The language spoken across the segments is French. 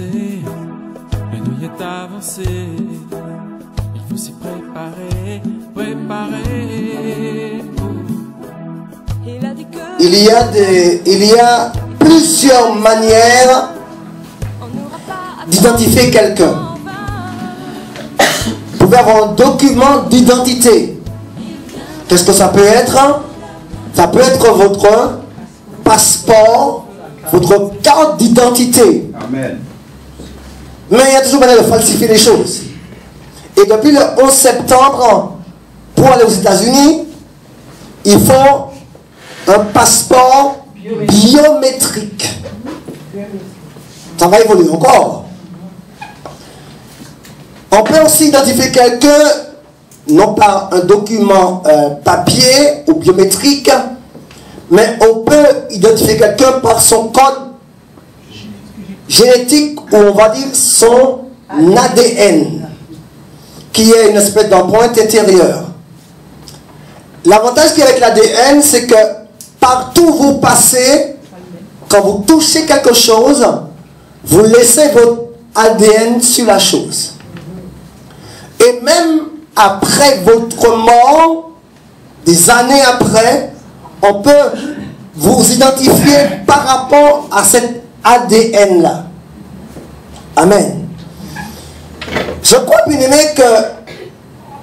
commencer, la nuit est avancée, il faut s'y préparer, préparer. Il y a plusieurs manières d'identifier quelqu'un. Vous pouvez avoir un document d'identité. Qu'est-ce que ça peut être? Ça peut être votre passeport, votre carte d'identité. Amen. Mais il y a toujours manière de falsifier les choses. Et depuis le 11 septembre, pour aller aux États-Unis, il faut un passeport biométrique. Ça va évoluer encore. On peut aussi identifier quelqu'un, non pas un document papier ou biométrique, mais on peut identifier quelqu'un par son code génétique, ou on va dire son ADN, qui est une espèce d'empreinte intérieure. L'avantage qu'il y a avec l'ADN, c'est que partout où vous passez, quand vous touchez quelque chose, vous laissez votre ADN sur la chose. Et même après votre mort, des années après, on peut vous identifier par rapport à cet ADN-là. Amen. Je crois, bien aimé, que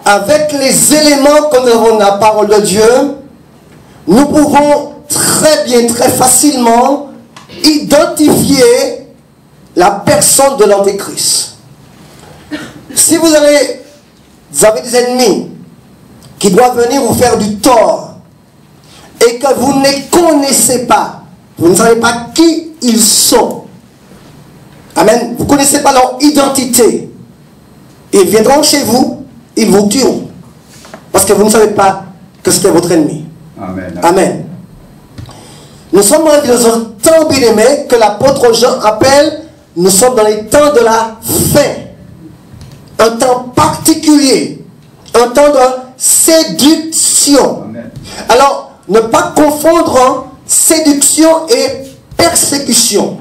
avec les éléments que nous avons dans la parole de Dieu, nous pouvons très bien, très facilement identifier la personne de l'Antéchrist. Si vous avez des ennemis qui doivent venir vous faire du tort et que vous ne les connaissez pas, vous ne savez pas qui ils sont. Amen. Vous ne connaissez pas leur identité. Ils viendront chez vous, ils vous tueront. Parce que vous ne savez pas que c'était votre ennemi. Amen. Amen. Nous sommes dans un temps, bien aimé, que l'apôtre Jean appelle, nous sommes dans les temps de la fin. Un temps particulier. Un temps de séduction. Amen. Alors, ne pas confondre séduction et persécution.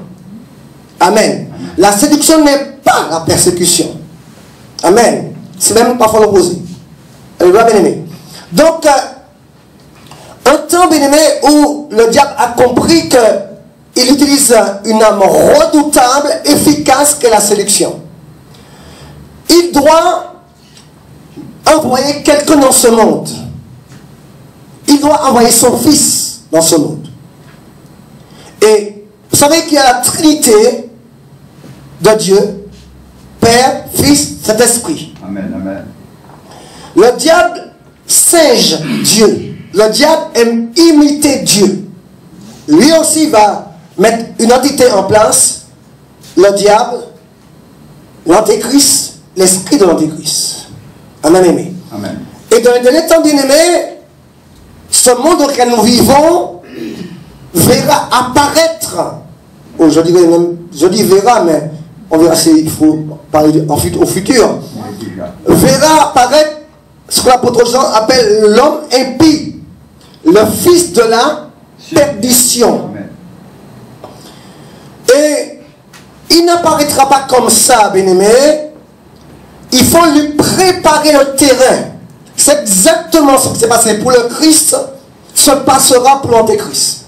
Amen. La séduction n'est pas la persécution. Amen. C'est même parfois l'opposé. Alléluia, bien-aimé. Donc, un temps, bien-aimé, où le diable a compris qu'il utilise une arme redoutable, efficace, qu'est la séduction. Il doit envoyer quelqu'un dans ce monde. Il doit envoyer son fils dans ce monde. Et vous savez qu'il y a la Trinité de Dieu, Père, Fils, Saint-Esprit. Amen. Amen. Le diable singe Dieu. Le diable aime imiter Dieu. Lui aussi va mettre une entité en place. Le diable, l'Antéchrist, l'esprit de l'Antéchrist. Amen, aimé. Amen. Et dans les temps bien-aimés, ce monde dans lequel nous vivons verra apparaître, je dis verra, mais on verra s'il faut parler au futur, verra apparaître ce que l'apôtre Jean appelle l'homme impie, le fils de la perdition. Amen. Et il n'apparaîtra pas comme ça, bien-aimé. Il faut lui préparer le terrain. C'est exactement ce qui s'est passé pour le Christ, se passera pour l'Antéchrist.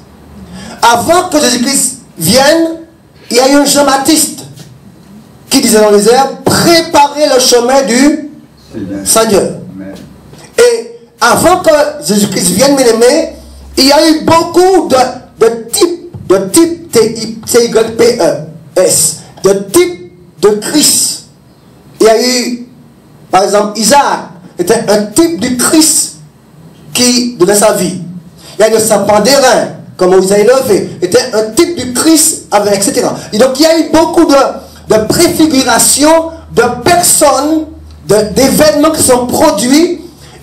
Avant que Jésus-Christ vienne, il y a eu un Jean-Baptiste qui disait dans les airs, préparez le chemin du Seigneur. Amen. Et avant que Jésus-Christ vienne, mes aimés, il y a eu beaucoup de types, T-Y-P-E-S, de types de Christ. Il y a eu, par exemple, Isaac était un type du Christ qui donnait sa vie. Il y a eu le serpent d'airain, comme Moïse a élevé, était un type du Christ, etc. Et donc il y a eu beaucoup de préfigurations, de personnes, d'événements qui sont produits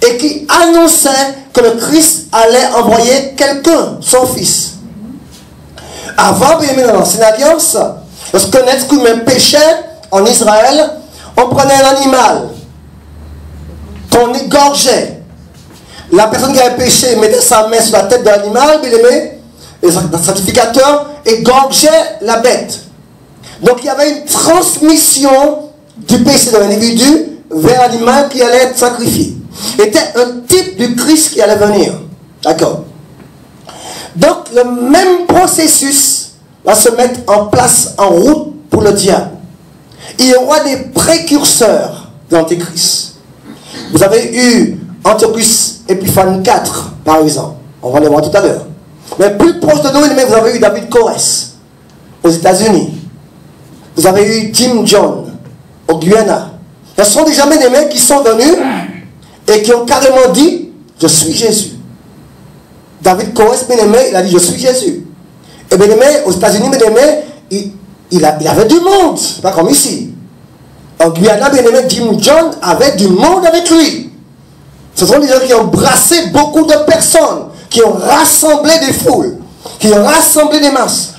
et qui annonçaient que le Christ allait envoyer quelqu'un, son fils. Avant, bien dans l'ancienne alliance, lorsqu'un être humain péchait en Israël, on prenait un animal qu'on égorgeait. La personne qui avait péché mettait sa main sur la tête de l'animal, bien aimé, le sacrificateur égorgeait la bête. Donc il y avait une transmission du péché de l'individu vers l'animal qui allait être sacrifié. C'était un type du Christ qui allait venir. D'accord. Donc le même processus va se mettre en place, en route pour le diable. Il y aura des précurseurs d'Antéchrist. Vous avez eu Antiochus Epiphanes IV, par exemple. On va le voir tout à l'heure. Mais plus proche de nous, vous avez eu David Koresh aux États-Unis. Vous avez eu Jim Jones au Guyana. Ce sont des gens bien-aimés qui sont venus et qui ont carrément dit « Je suis Jésus ». David Koresh, bien-aimé, il a dit « Je suis Jésus ». Et bien-aimé, aux États-Unis, bien-aimé, il avait du monde. C'est pas comme ici. En Guyana, bien-aimé, Jim Jones avait du monde avec lui. Ce sont des gens qui ont brassé beaucoup de personnes, qui ont rassemblé des foules, qui ont rassemblé des masses.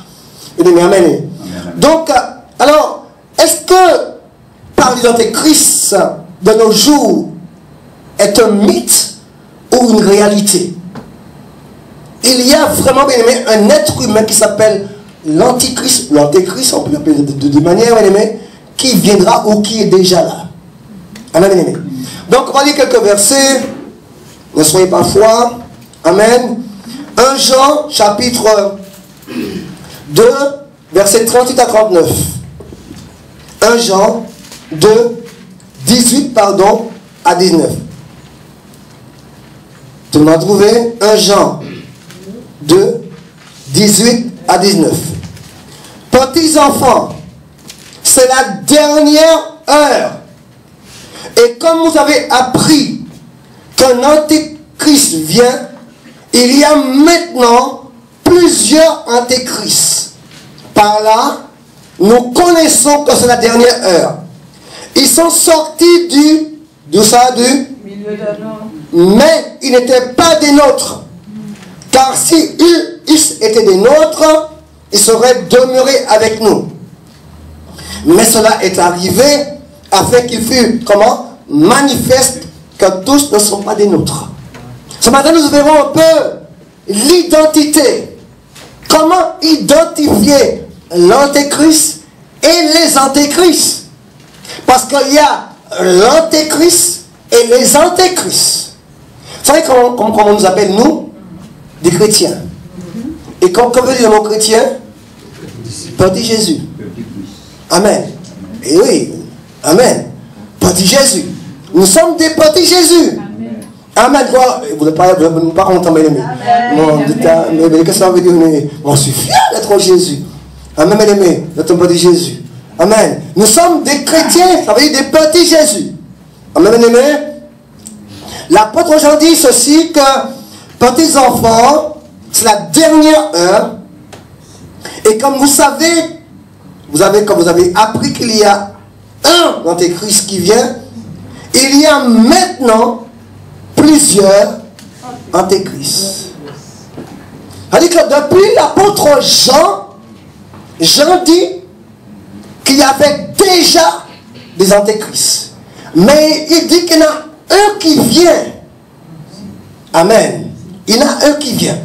Bien-aimé, amen. Donc, alors, est-ce que parler d'Antéchrist de nos jours est un mythe ou une réalité? Il y a vraiment, bien aimé, un être humain qui s'appelle l'Antichrist, l'Antéchrist, on peut l'appeler de manière, bien aimé, qui viendra ou qui est déjà là. Amen, bien aimé. Donc, on va lire quelques versets. Ne soyez pas froids. Amen. 1 Jean, chapitre 2, versets 38 à 39. 1 Jean 2, 18, pardon, à 19. Tout le monde a trouvé? 1 Jean 2, 18 à 19. Petits enfants, c'est la dernière heure. Et comme vous avez appris qu'un antéchrist vient, il y a maintenant plusieurs antéchrists. Par là, nous connaissons que c'est la dernière heure. Ils sont sortis du milieu de nous. Mais ils n'étaient pas des nôtres. Car si ils étaient des nôtres, ils seraient demeurés avec nous. Mais cela est arrivé afin qu'il fût, comment, manifeste que tous ne sont pas des nôtres. Ce matin, nous verrons un peu l'identité. Comment identifier l'antéchrist et les antéchrists. Parce qu'il y a l'antéchrist et les antéchrists. Vous savez comment on nous appelle, nous? Des chrétiens. Et comme veut dire le mot chrétien? Petit Jésus. Amen. Et oui. Amen. Petit Jésus. Nous sommes des petits Jésus. Amen. Vous n'êtes pas content, mes amis. Mais qu'est-ce que ça veut dire? Moi, je suis fier d'être Jésus. Amen, mes amis. D'être un petit Jésus. Amen. Nous sommes des chrétiens. Ça veut dire des petits Jésus. Amen, mes amis. L'apôtre Jean dit ceci que petits enfants, c'est la dernière heure. Et comme vous savez, comme vous avez appris qu'il y a un antéchrist qui vient, il y a maintenant plusieurs antéchrists. C'est-à-dire que depuis l'apôtre Jean dit qu'il y avait déjà des antéchrists. Mais il dit qu'il y en a un qui vient. Amen. Il y en a un qui vient.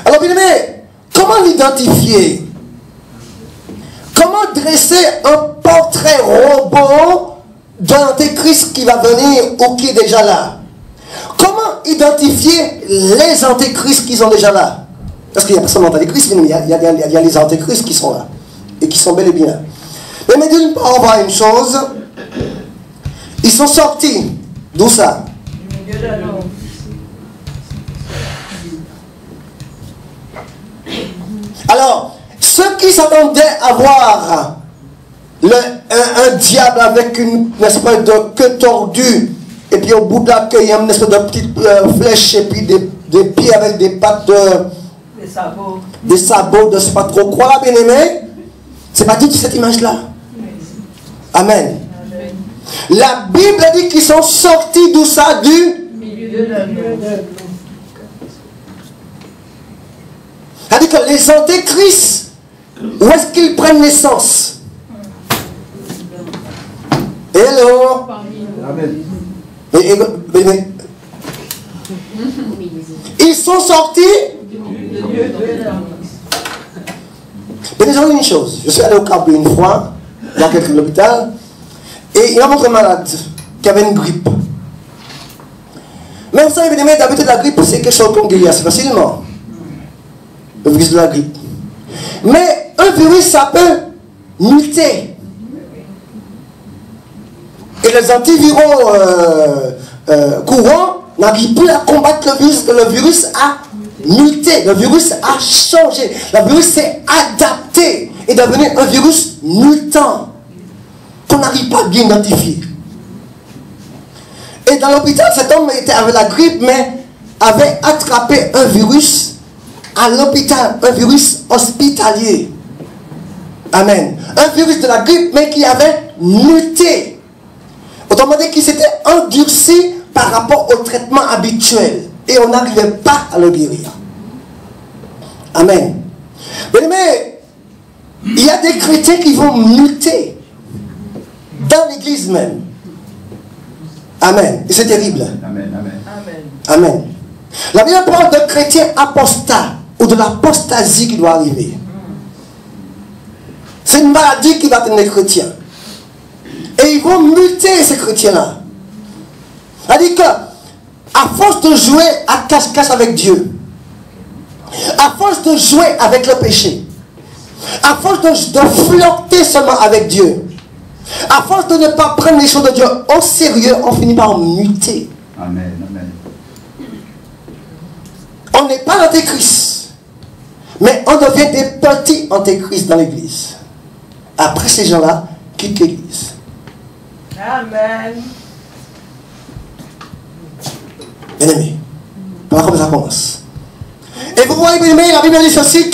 Alors, bien aimé, comment l'identifier? Comment dresser un portrait robot d'un antéchrist qui va venir ou qui est déjà là? Comment identifier les antéchrists qui sont déjà là? Parce qu'il n'y a pas seulement antéchrists, mais il y a les antéchrists qui sont là. Et qui sont bel et bien là. Mais d'une part, on voit une chose. Ils sont sortis. D'où ça? Du milieu de l'eau. Alors, ceux qui s'attendaient à voir un diable avec une espèce de queue tordue, et puis au bout de la queue, il y a une espèce de petite flèche, et puis des pieds avec des pattes de... Des sabots de je ne sais pas trop quoi, là, bien aimé. C'est pas du tout cette image-là. Amen. La Bible dit qu'ils sont sortis d'où ça? Du milieu de l'eau. C'est-à-dire que les antéchrists, où est-ce qu'ils prennent naissance? Hello? Amen. Ils sont sortis. Mais déjà une chose, je suis allé au Cap une fois, dans quelqu'un à l'hôpital, et il a montré un malade qui avait une grippe. Mais vous savez, d'habitude, la grippe, c'est quelque chose qu'on guérit assez facilement. Le virus de la grippe. Mais un virus, ça peut muter. Et les antiviraux courants n'arrivent plus à combattre le virus, que le virus a muté, le virus a changé, le virus s'est adapté et devenu un virus mutant qu'on n'arrive pas à bien identifier. Et dans l'hôpital, cet homme avait la grippe, mais avait attrapé un virus à l'hôpital, un virus hospitalier. Amen. Un virus de la grippe, mais qui avait muté. Autrement dit, qui s'était endurci par rapport au traitement habituel. Et on n'arrivait pas à le guérir. Amen. Mais il y a des chrétiens qui vont muter dans l'église même. Amen. Et c'est terrible. Amen, amen. Amen. La Bible parle de chrétiens apostats ou de l'apostasie qui doit arriver. C'est une maladie qui va atteindre les chrétiens. Et ils vont muter ces chrétiens-là. C'est-à-dire que, à force de jouer à cache-cache avec Dieu, à force de jouer avec le péché, à force de flirter seulement avec Dieu, à force de ne pas prendre les choses de Dieu au sérieux, on finit par muter. Amen, amen. On n'est pas l'antéchrist, mais on devient des petits antéchrists dans l'église. Après, ces gens-là quittent l'église. Amen. Bien aimé, voilà comment ça commence. Et vous voyez, bien aimé, la Bible dit ceci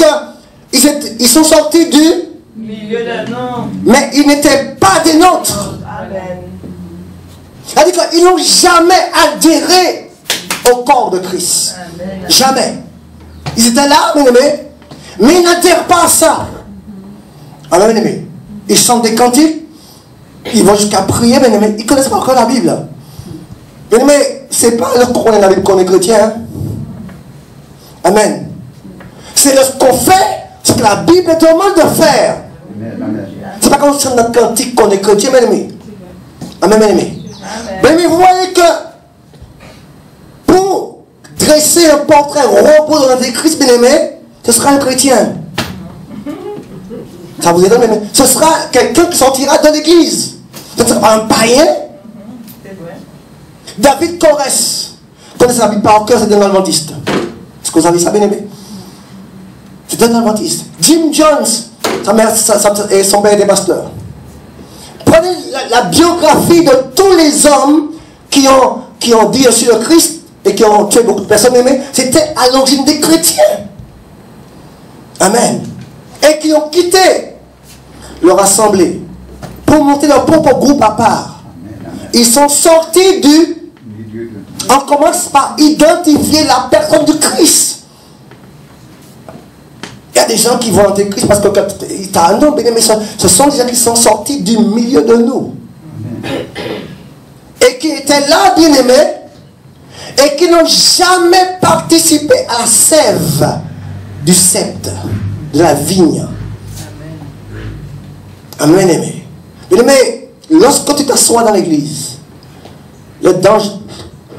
qu'ils sont sortis du Milieu d'un homme. mais ils n'étaient pas des nôtres. Amen. C'est-à-dire qu'ils n'ont jamais adhéré au corps de Christ. Amen. Jamais. Ils étaient là, bien aimé, mais ils n'adhèrent pas à ça. Alors, bien aimé, ils chantent des cantiques, ils vont jusqu'à prier, bien aimé, ils ne connaissent pas encore la Bible. Bien aimé, c'est pas lorsqu'on connaît la Bible qu'on est chrétien. Hein? Amen. C'est lorsqu'on fait ce que la Bible demande de faire. Amen, amen. C'est pas quand on chante notre cantique qu'on est chrétien, bien aimé. Amen, bien aimé. Bien aimé, vous voyez que pour dresser un portrait robot de l'Antéchrist, bien aimé, ce sera un chrétien. Ça vous étonne, bien aimé. Ce sera quelqu'un qui sortira de l'église. Ce sera un païen. C'est vrai. David Corès, connaissez la Bible par cœur, c'est un adventiste. Est-ce que vous savez ça, bien aimé? C'est un adventiste. Jim Jones, sa mère et son père était pasteur. Prenez la biographie de tous les hommes qui ont dit sur le Christ et qui ont tué beaucoup de personnes aimées. C'était à l'origine des chrétiens. Amen. Et qui ont quitté leur assemblée pour monter leur propre groupe à part. Ils sont sortis du... On commence par identifier la personne du Christ. Il y a des gens qui vont en Christ parce que tu as un nom, mais ce sont des gens qui sont sortis du milieu de nous. Et qui étaient là, bien aimés, et qui n'ont jamais participé à la sève du sceptre, de la vigne. Amen, aimé. Bien aimé, lorsque tu t'assois dans l'église, le danger,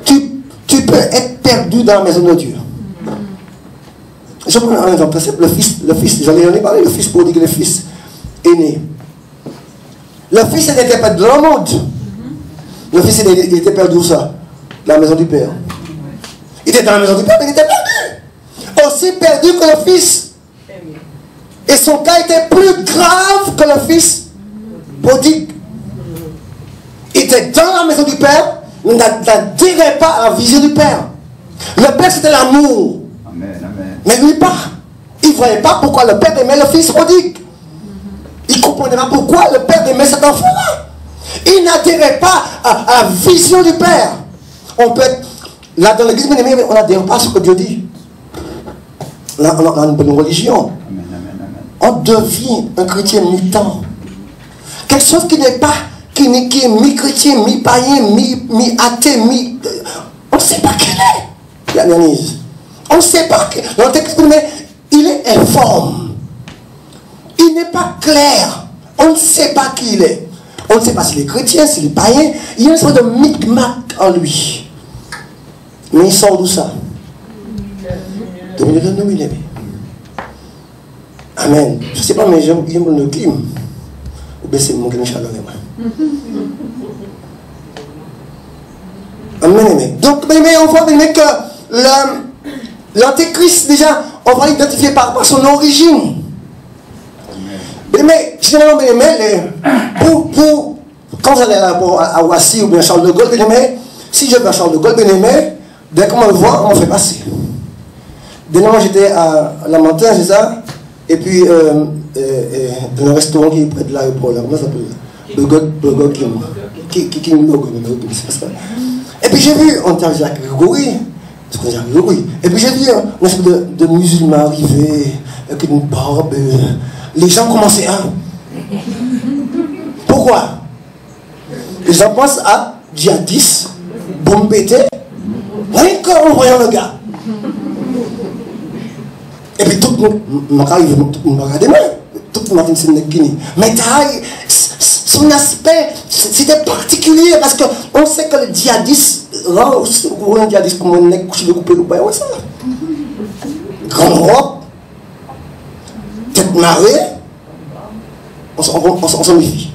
tu peux être perdu dans la maison de Dieu. Je prends un exemple, le fils, j'en ai parlé, le fils prodigue, le fils aîné. Le fils n'était pas dans le monde. Le fils il était perdu où ça? Dans la maison du père. Il était dans la maison du père, mais il était perdu. Aussi perdu que le fils. Et son cas était plus grave que le fils prodigue. Il était dans la maison du père, mais n'adhérait pas à la vision du père. Le père, c'était l'amour. Amen, amen. Mais lui pas. Il ne voyait pas pourquoi le père aimait le fils prodigue. Il ne comprenait pas pourquoi le père aimait cet enfant-là. Il n'adhérait pas à la vision du père. On peut être là dans l'église, mais on n'adhère pas à ce que Dieu dit. On a une bonne religion. Amen, amen, amen. On devient un chrétien mi-temps. Quelque chose qui n'est pas, qui est mi-chrétien, mi-païen, mi-athée, on ne sait pas quel est. La Dionise. On ne sait pas. Mais il est informe. Il n'est pas clair. On ne sait pas qui il est. On ne sait pas s'il est chrétien, s'il est païen. Il y a une sorte de micmac en lui. Mais il sort d'où ça? De milieu de nous, bien-aimés. Amen. Je ne sais pas, mais j'aime le climat. Ou bien c'est mon chaleur. Amen, amen. Donc, on voit que l'antéchrist, déjà, on va l'identifier par son origine. Mais, généralement, quand vous allez à Ouassi ou bien Charles de Gaulle, si je vais à Charles de Gaulle, dès qu'on me voit, on me fait passer. Dernièrement, j'étais à la montagne, c'est ça, et puis, dans un restaurant qui est près de l'aéroport, comment ça s'appelle? Burger King. Et puis j'ai vu, on était avec Grégory, et puis j'ai vu une espèce de musulman arriver avec une barbe. Les gens commençaient à... Pourquoi? Les gens pensent à djihadistes, bombe pétée, rien qu'en voyant le gars. Et puis tout le monde m'a regardé, tout le monde m'a dit, mais son aspect, c'était particulier parce qu'on sait que le djihadiste, un djihadiste comme un couché de couper le bain, ouais, ça. Grande robe, tête marée, on s'en méfie.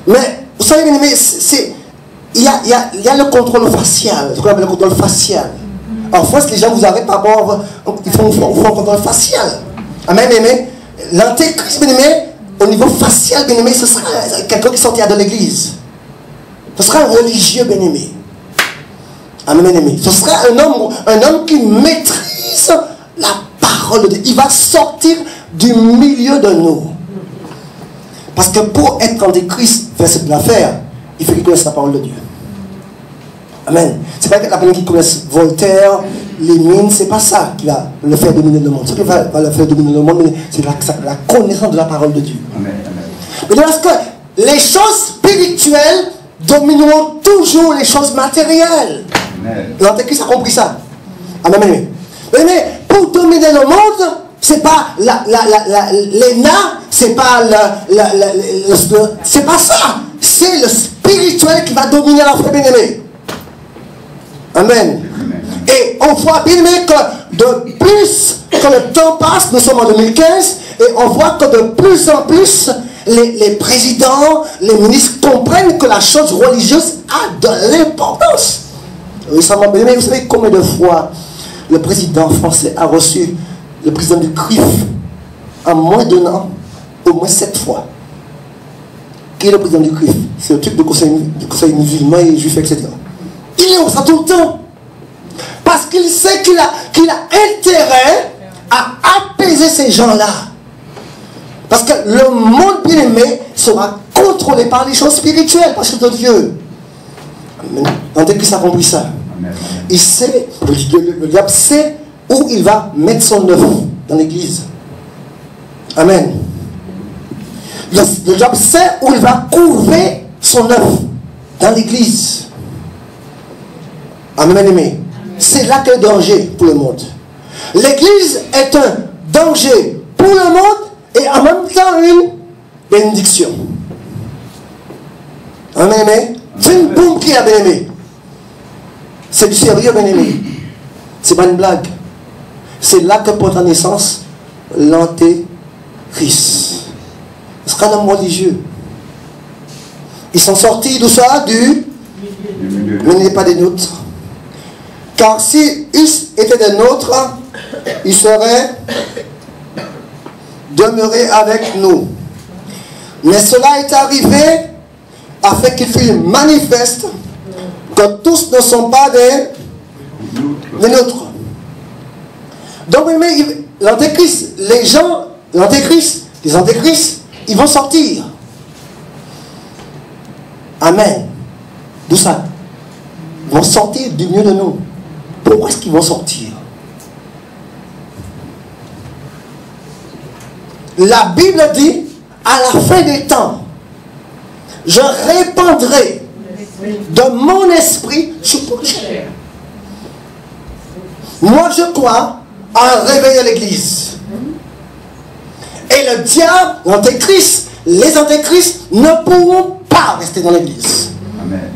Mais, vous savez, bien aimé, il y a le contrôle facial, ce qu'on appelle le contrôle facial. En France, les gens vous arrêtent par rapport, ils font un contrôle facial. Amen, aimé. L'antéchrist, bien aimé, au niveau facial, bien aimé, ce sera quelqu'un qui sortira de l'église. Ce sera un religieux, bien aimé. Amen, bien aimé. Ce sera un homme qui maîtrise la parole de Dieu. Il va sortir du milieu de nous. Parce que pour être antéchrist, faire ce qu'il va faire, il faut qu'il connaisse la parole de Dieu. Amen. C'est pas que la personne qui connaisse Voltaire, Lénine, c'est pas ça qui va le faire dominer le monde. Ce qui va le faire dominer le monde, c'est la connaissance de la parole de Dieu. Amen. Mais parce que les choses spirituelles domineront toujours les choses matérielles. L'antéchrist a compris ça. Amen. Mais pour dominer le monde, c'est pas l'ENA, c'est pas c'est pas ça. C'est le spirituel qui va dominer la foi bien-aimée. Amen. Et on voit bien aimé que de plus que le temps passe, nous sommes en 2015, et on voit que de plus en plus, les présidents, les ministres comprennent que la chose religieuse a de l'importance. Récemment, bien aimé, vous savez combien de fois le président français a reçu le président du CRIF en moins d'un an, au moins 7 fois. Qui est le président du CRIF? C'est le truc du conseil musulman et juif, etc. Il est où ça tout le temps? Parce qu'il sait qu'il a intérêt à apaiser ces gens-là. Parce que le monde bien-aimé sera contrôlé par les choses spirituelles, parce que de Dieu. L'antéchrist a compris ça. Il sait, le diable sait où il va mettre son œuf dans l'église. Amen. Le diable sait où il va couver son œuf dans l'église. Amen, aimé. C'est là que le danger pour le monde. L'église est un danger pour le monde et en même temps une bénédiction. Amen, aimé. C'est une bombe qui a bien aimé. C'est du sérieux, bien aimé. C'est pas une blague. C'est là que prend naissance l'antéchrist. Ce sera un homme religieux. Ils sont sortis d'où ça? Du milieu. Mais il n'est pas des nôtres. Car si ils étaient des nôtres, ils seraient demeurés avec nous. Mais cela est arrivé afin qu'il fût manifeste que tous ne sont pas des nôtres. Donc, l'antéchrist, les antéchrists, ils vont sortir. Amen. D'où ça? Ils vont sortir du milieu de nous. Pourquoi est-ce qu'ils vont sortir? La Bible dit, à la fin des temps, je répandrai de mon esprit sur toute chair. Moi, je crois à réveiller l'Église. Et le diable, l'antéchrist, les antéchrists ne pourront pas rester dans l'église. Amen.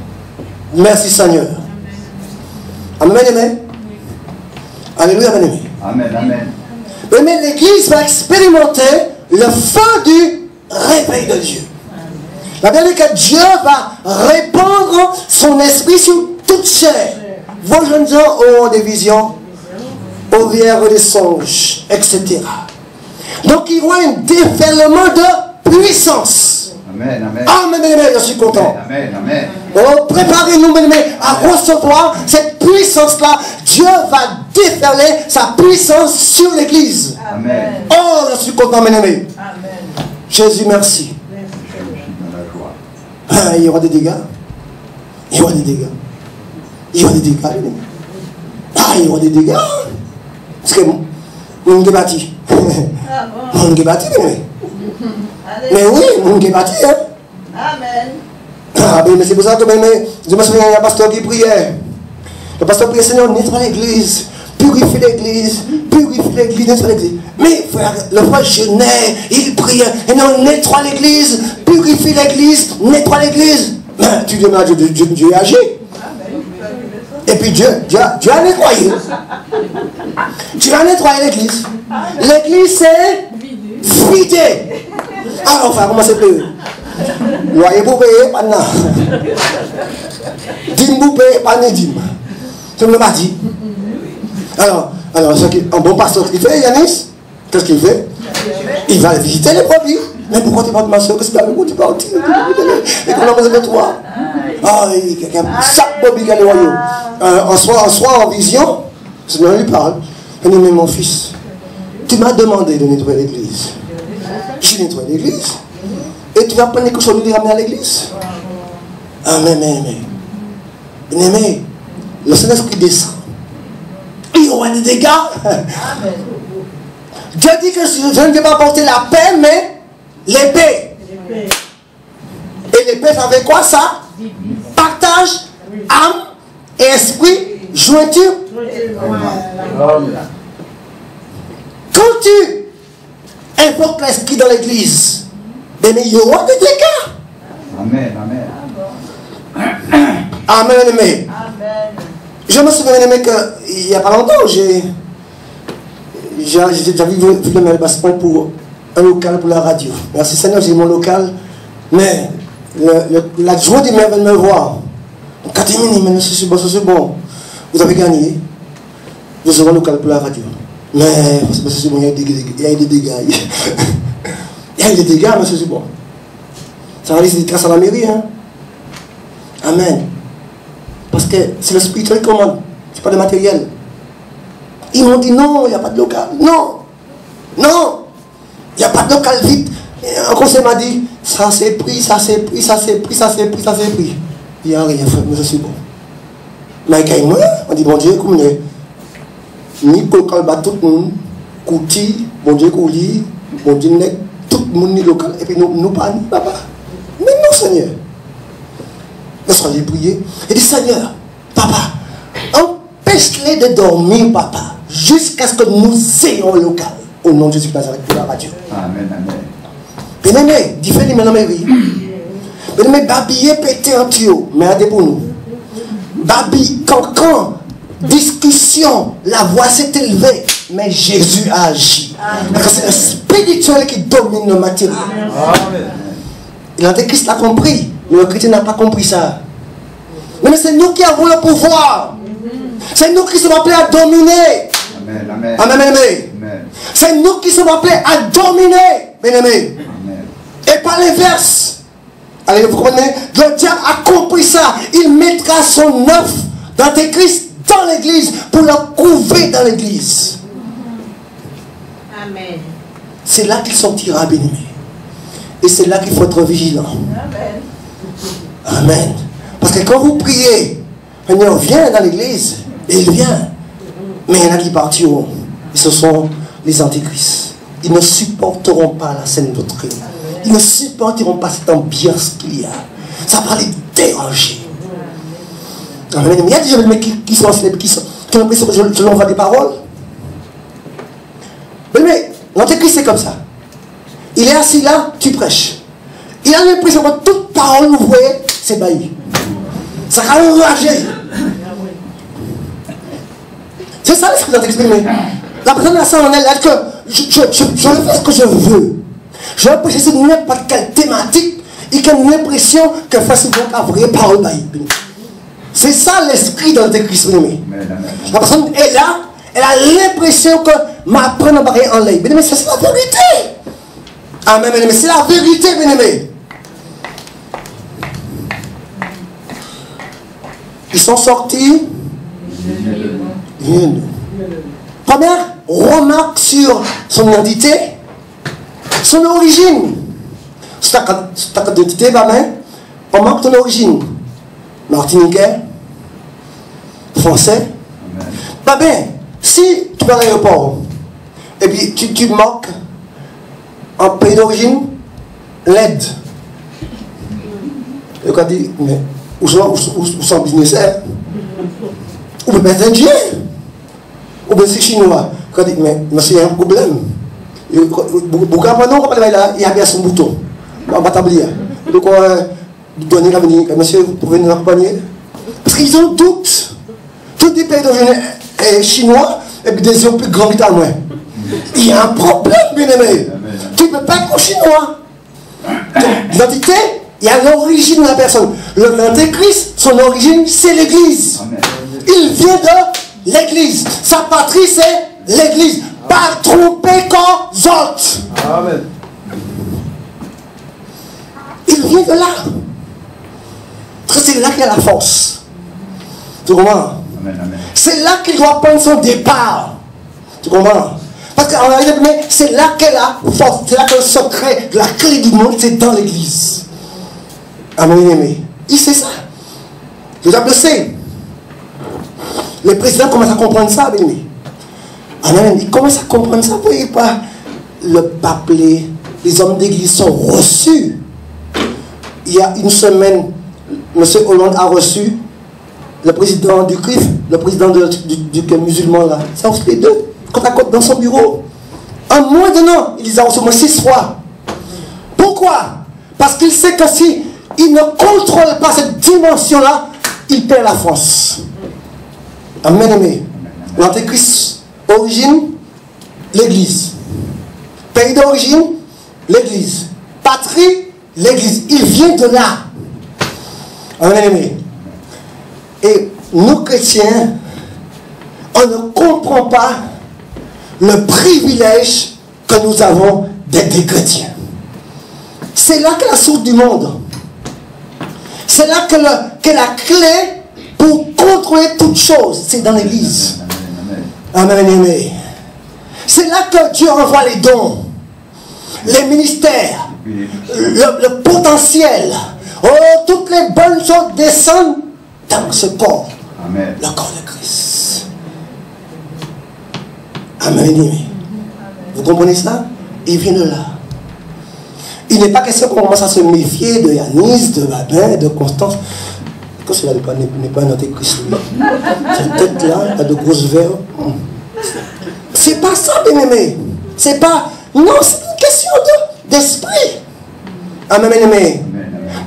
Merci Seigneur. Amen, amen. Alléluia, amen, amen. Amen. Amen. Mais l'église va expérimenter le feu du réveil de Dieu. La Bible dit que Dieu va répandre son esprit sur toute chair. Vos jeunes gens auront des visions, auront des songes, etc. Donc il y aura un déferlement de puissance. Amen. Amen. Amen, amen, je suis content. Amen. Amen. Oh, préparez-nous, bien aimés, à recevoir cette puissance-là. Dieu va déferler sa puissance sur l'église. Amen. Oh, je suis content, bien aimé. Amen. Jésus, merci. Je suis dans la joie. Ah, il y aura des dégâts. Il y aura des dégâts. Il y aura des dégâts, bien aimé. Ah, il y aura des dégâts. Parce que mon bâti. Ah bon. Mon bâti, bien aimé. Allez. Mais oui, mon bâti, hein. Amen. Ah, mais c'est pour ça que même, je me souviens, il y a un pasteur qui priait. Le pasteur priait, Seigneur, nettoie l'église, purifie l'église, nettoie l'église. Mais frère, le frère jeûnait, il priait, et non, nettoie l'église, purifie l'église, nettoie l'église. Ben, tu demandes, Dieu agit. Et puis Dieu a nettoyé. Dieu a nettoyé l'église. L'église s'est vidée. Alors, enfin, comment c'est plus? Loyer pour payer, pas de dîme pour payer, pas de dîme. Tu ne m'as pas dit. Alors, un bon pasteur, qu'il fait, Yanis? Qu'est-ce qu'il fait? Il va visiter les brebis. Mais pourquoi tu parles de ma soeur? Qu'est-ce que tu parles? Et qu'on a besoin de toi. Ah, il y a chaque brebis qui a les royaumes. En soi, en vision, le Seigneur lui parle. Il dit, mais mon fils, tu m'as demandé de nettoyer l'église. J'ai nettoyé l'église. Et tu vas prendre quelque chose de les ramener à l'église. Amen, amen. Bien aimé, le Saint-Esprit descend. Il y aura des dégâts. Amen. Dieu dit que je ne vais pas apporter la paix, mais l'épée. Et l'épée, ça fait quoi ça? Partage, âme et esprit, jointure. Quand tu invoques l'esprit dans l'église, mais il y aura des dégâts. Amen. Amen. Amen, amen. Amen. Je me souviens, aimé, qu'il n'y a pas longtemps, j'ai vu le mail passeport pour un local pour la radio. Merci Seigneur, j'ai mon local. Mais l'adjoint du maire vient me voir. Quand il me dit, mais c'est bon, vous avez gagné. Vous aurez un local pour la radio. Mais c'est bon, il y a des dégâts. Il y a des dégâts, mais c'est bon. Ça va laisser des traces à la mairie. Hein? Amen. Parce que c'est le spirituel qui commande, c'est pas le matériel. Ils m'ont dit non, il n'y a pas de local. Non, non, il n'y a pas de local vite. Un conseil m'a dit, ça c'est pris, ça c'est pris, ça c'est pris, ça c'est pris, ça c'est pris. Il n'y a rien, frère, mais ça c'est bon. Mais quand moi, on dit, bon Dieu, comme ni local, tout le monde, Kouti, bon Dieu, Kouli, bon Dieu, tout le monde ni local, et puis nous pas, ni papa. Mais non, Seigneur. Nous sommes prier. Il dit, Seigneur, papa, empêche-les de dormir, papa, jusqu'à ce que nous ayons un local. Au nom de Jésus Nazareth pour la radio. Amen. Amen. Bien aimé, différent de la mairie. Bien aimé, babiller pété en tuyau, mais à pour nous. Babi, cancan, discussion, la voix s'est élevée, mais Jésus a agi. Parce que c'est le spirituel qui domine le matériel. Amen. L'antéchrist l'a compris. Le chrétien n'a pas compris ça. Mais c'est nous qui avons le pouvoir. C'est nous qui sommes appelés à dominer. Amen. Amen. Amen, amen. Amen. C'est nous qui sommes appelés à dominer, bien aimé. Amen. Et pas l'inverse. Allez, vous comprenez? Le diable a compris ça. Il mettra son œuf d'antéchrist dans l'église pour le couver dans l'église. Amen. C'est là qu'il sortira, bien aimé. Et c'est là qu'il faut être vigilant. Amen. Amen. Parce que quand vous priez, Seigneur vient dans l'église, et il vient. Mais il y en a qui partiront. Et ce sont les antéchrists. Ils ne supporteront pas la saine doctrine. Ils ne supporteront pas cette ambiance qu'il y a. Ça va les déranger. Amen. Il y a des gens qui sont célèbres, qui ont l'impression que je leur envoie des paroles. Mais l'antéchrist c'est comme ça. Il est assis là, tu prêches. Il a l'impression que toute parole ouverte, c'est bailli. Ça a enragé. C'est ça l'esprit d'exprimer. La personne a ça en elle, que je fais ce que je veux. Je vais prêcher sur n'importe quelle thématique et qu'elle a l'impression que facilement la vraie parole bailli. C'est ça l'esprit dans le Christ. La personne est là, elle a l'impression que ma prenne en l'air. Mais c'est la vérité. Amen, mais c'est la vérité, bien-aimé. Ils sont sortis. Première remarque sur son identité, son origine. C'est ta identité, on marque ton origine. Martiniquais, français. Pas bien, si tu vas à l'aéroport et puis tu marques en pays d'origine, l'aide. Et quand tu dis, mais où sont business, ou bien indien, ou bien c'est chinois. Quand tu dis, mais il y a un problème. Beaucoup de il y a bien son bouton. On va t'ablir. Donc, donner l'avenir. Monsieur, vous pouvez nous accompagner? Parce qu'ils ont doute. Tous les pays d'origine chinois, et puis des yeux plus grands que moi. Il y a un problème, bien aimé. Tu ne peux pas être chinois. L'identité, il y a l'origine de la personne. L'antéchrist, son origine, c'est l'église. Il vient de l'église. Sa patrie, c'est l'église. Pas tromper qu'aux autres. Amen. Il vient de là. C'est là qu'il y a la force. Tu comprends? C'est là qu'il doit prendre son départ. Tu comprends? Parce qu'en réalité, c'est là qu'elle a force. C'est là que le secret, la clé du monde, c'est dans l'église. Amen, aimé. Il sait ça. Le diable le sait. Les présidents commencent à comprendre ça, bien aimé. Amen. Ils commencent à comprendre ça. Vous voyez pas? Le pape, les hommes d'église sont reçus. Il y a une semaine, M. Hollande a reçu le président du CRIF, le président du musulman là. Ça aussi les deux, côte à côte dans son bureau. En moins d'un an, il les a reçus au moins 6 fois. Pourquoi? Parce qu'il sait que si il ne contrôle pas cette dimension-là, il perd la France. Amen, amen. L'antéchrist, origine, l'église. Pays d'origine, l'église. Patrie, l'église. Il vient de là. Amen, amen. Et nous, chrétiens, on ne comprend pas le privilège que nous avons d'être des chrétiens. C'est là qu'est la source du monde. C'est là qu'est la clé pour contrôler toutes choses. C'est dans l'église. Amen, amen. C'est là que Dieu envoie les dons, les ministères, le potentiel. Oh, toutes les bonnes choses descendent dans ce corps. Amen. Le corps de Christ. Amen. Vous comprenez ça? Il vient de là. Il n'est pas question qu'on commence à se méfier de Yanis, de Babin, de Constance. Que cela n'est pas un antéchrist. Cette tête-là, a de grosses verres. C'est pas ça, bien-aimé. C'est pas... Non, c'est une question d'esprit. Amen, amen.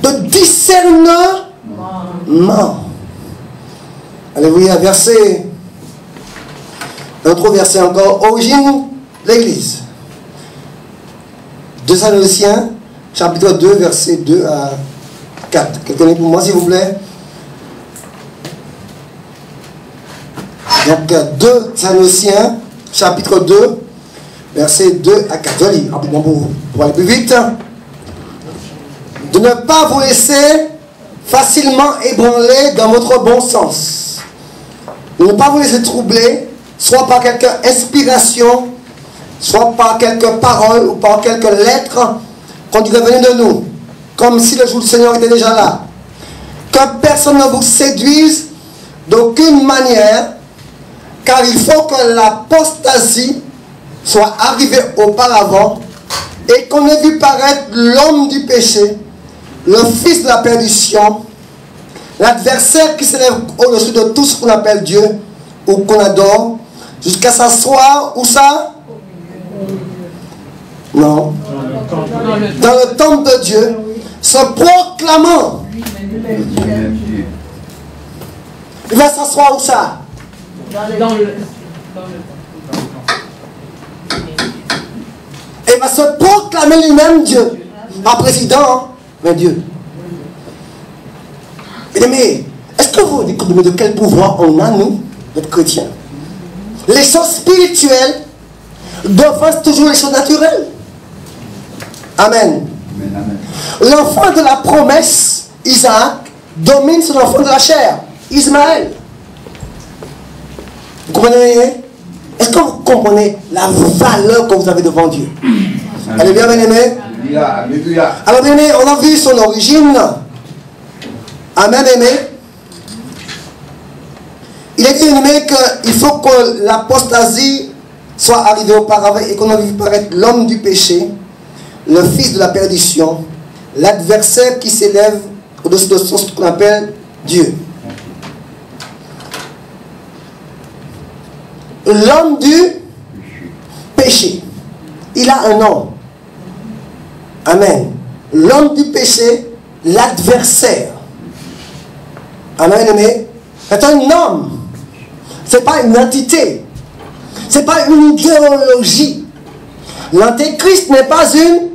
De discernement. Alléluia, verset. Un autre verset encore. Origine, l'église. 2 Thessaloniciens, chapitre 2, verset 2 à 4. Quelqu'un pour moi, s'il vous plaît. Donc, 2 Thessaloniciens, chapitre 2, verset 2 à 4. Je lis rapidement pour aller plus vite. De ne pas vous laisser facilement ébranler dans votre bon sens. De ne pas vous laisser troubler, soit par quelque inspiration, soit par quelques paroles ou par quelques lettres qu'on dirait venir de nous, comme si le jour du Seigneur était déjà là. Que personne ne vous séduise d'aucune manière, car il faut que l'apostasie soit arrivée auparavant et qu'on ait vu paraître l'homme du péché, le fils de la perdition, l'adversaire qui s'élève au-dessus de tout ce qu'on appelle Dieu ou qu'on adore, jusqu'à s'asseoir où ça? Non. dans le temple de Dieu, se proclamant. Il va s'asseoir où ça? Et il va se proclamer lui-même Dieu. Pas président, mais Dieu. Mais est-ce que vous découvrez de quel pouvoir on a, nous, les chrétiens? Les choses spirituelles devancent toujours les choses naturelles. Amen. L'enfant de la promesse, Isaac, domine sur l'enfant de la chair, Ismaël. Vous comprenez? Est-ce que vous comprenez la valeur que vous avez devant Dieu? Elle est bien, bien-aimée? Alors, bien-aimé, on a vu son origine. Amen, aimé. Il est dit, bien-aimé, qu'il faut que l'apostasie soit arrivée auparavant et qu'on a vu paraître l'homme du péché, le fils de la perdition, l'adversaire qui s'élève au-dessus de ce qu'on appelle Dieu. L'homme du péché. Il a un nom. Amen. L'homme du péché, l'adversaire. Amen, aimé. C'est un homme. Ce n'est pas une entité. Ce n'est pas une idéologie. L'antéchrist n'est pas une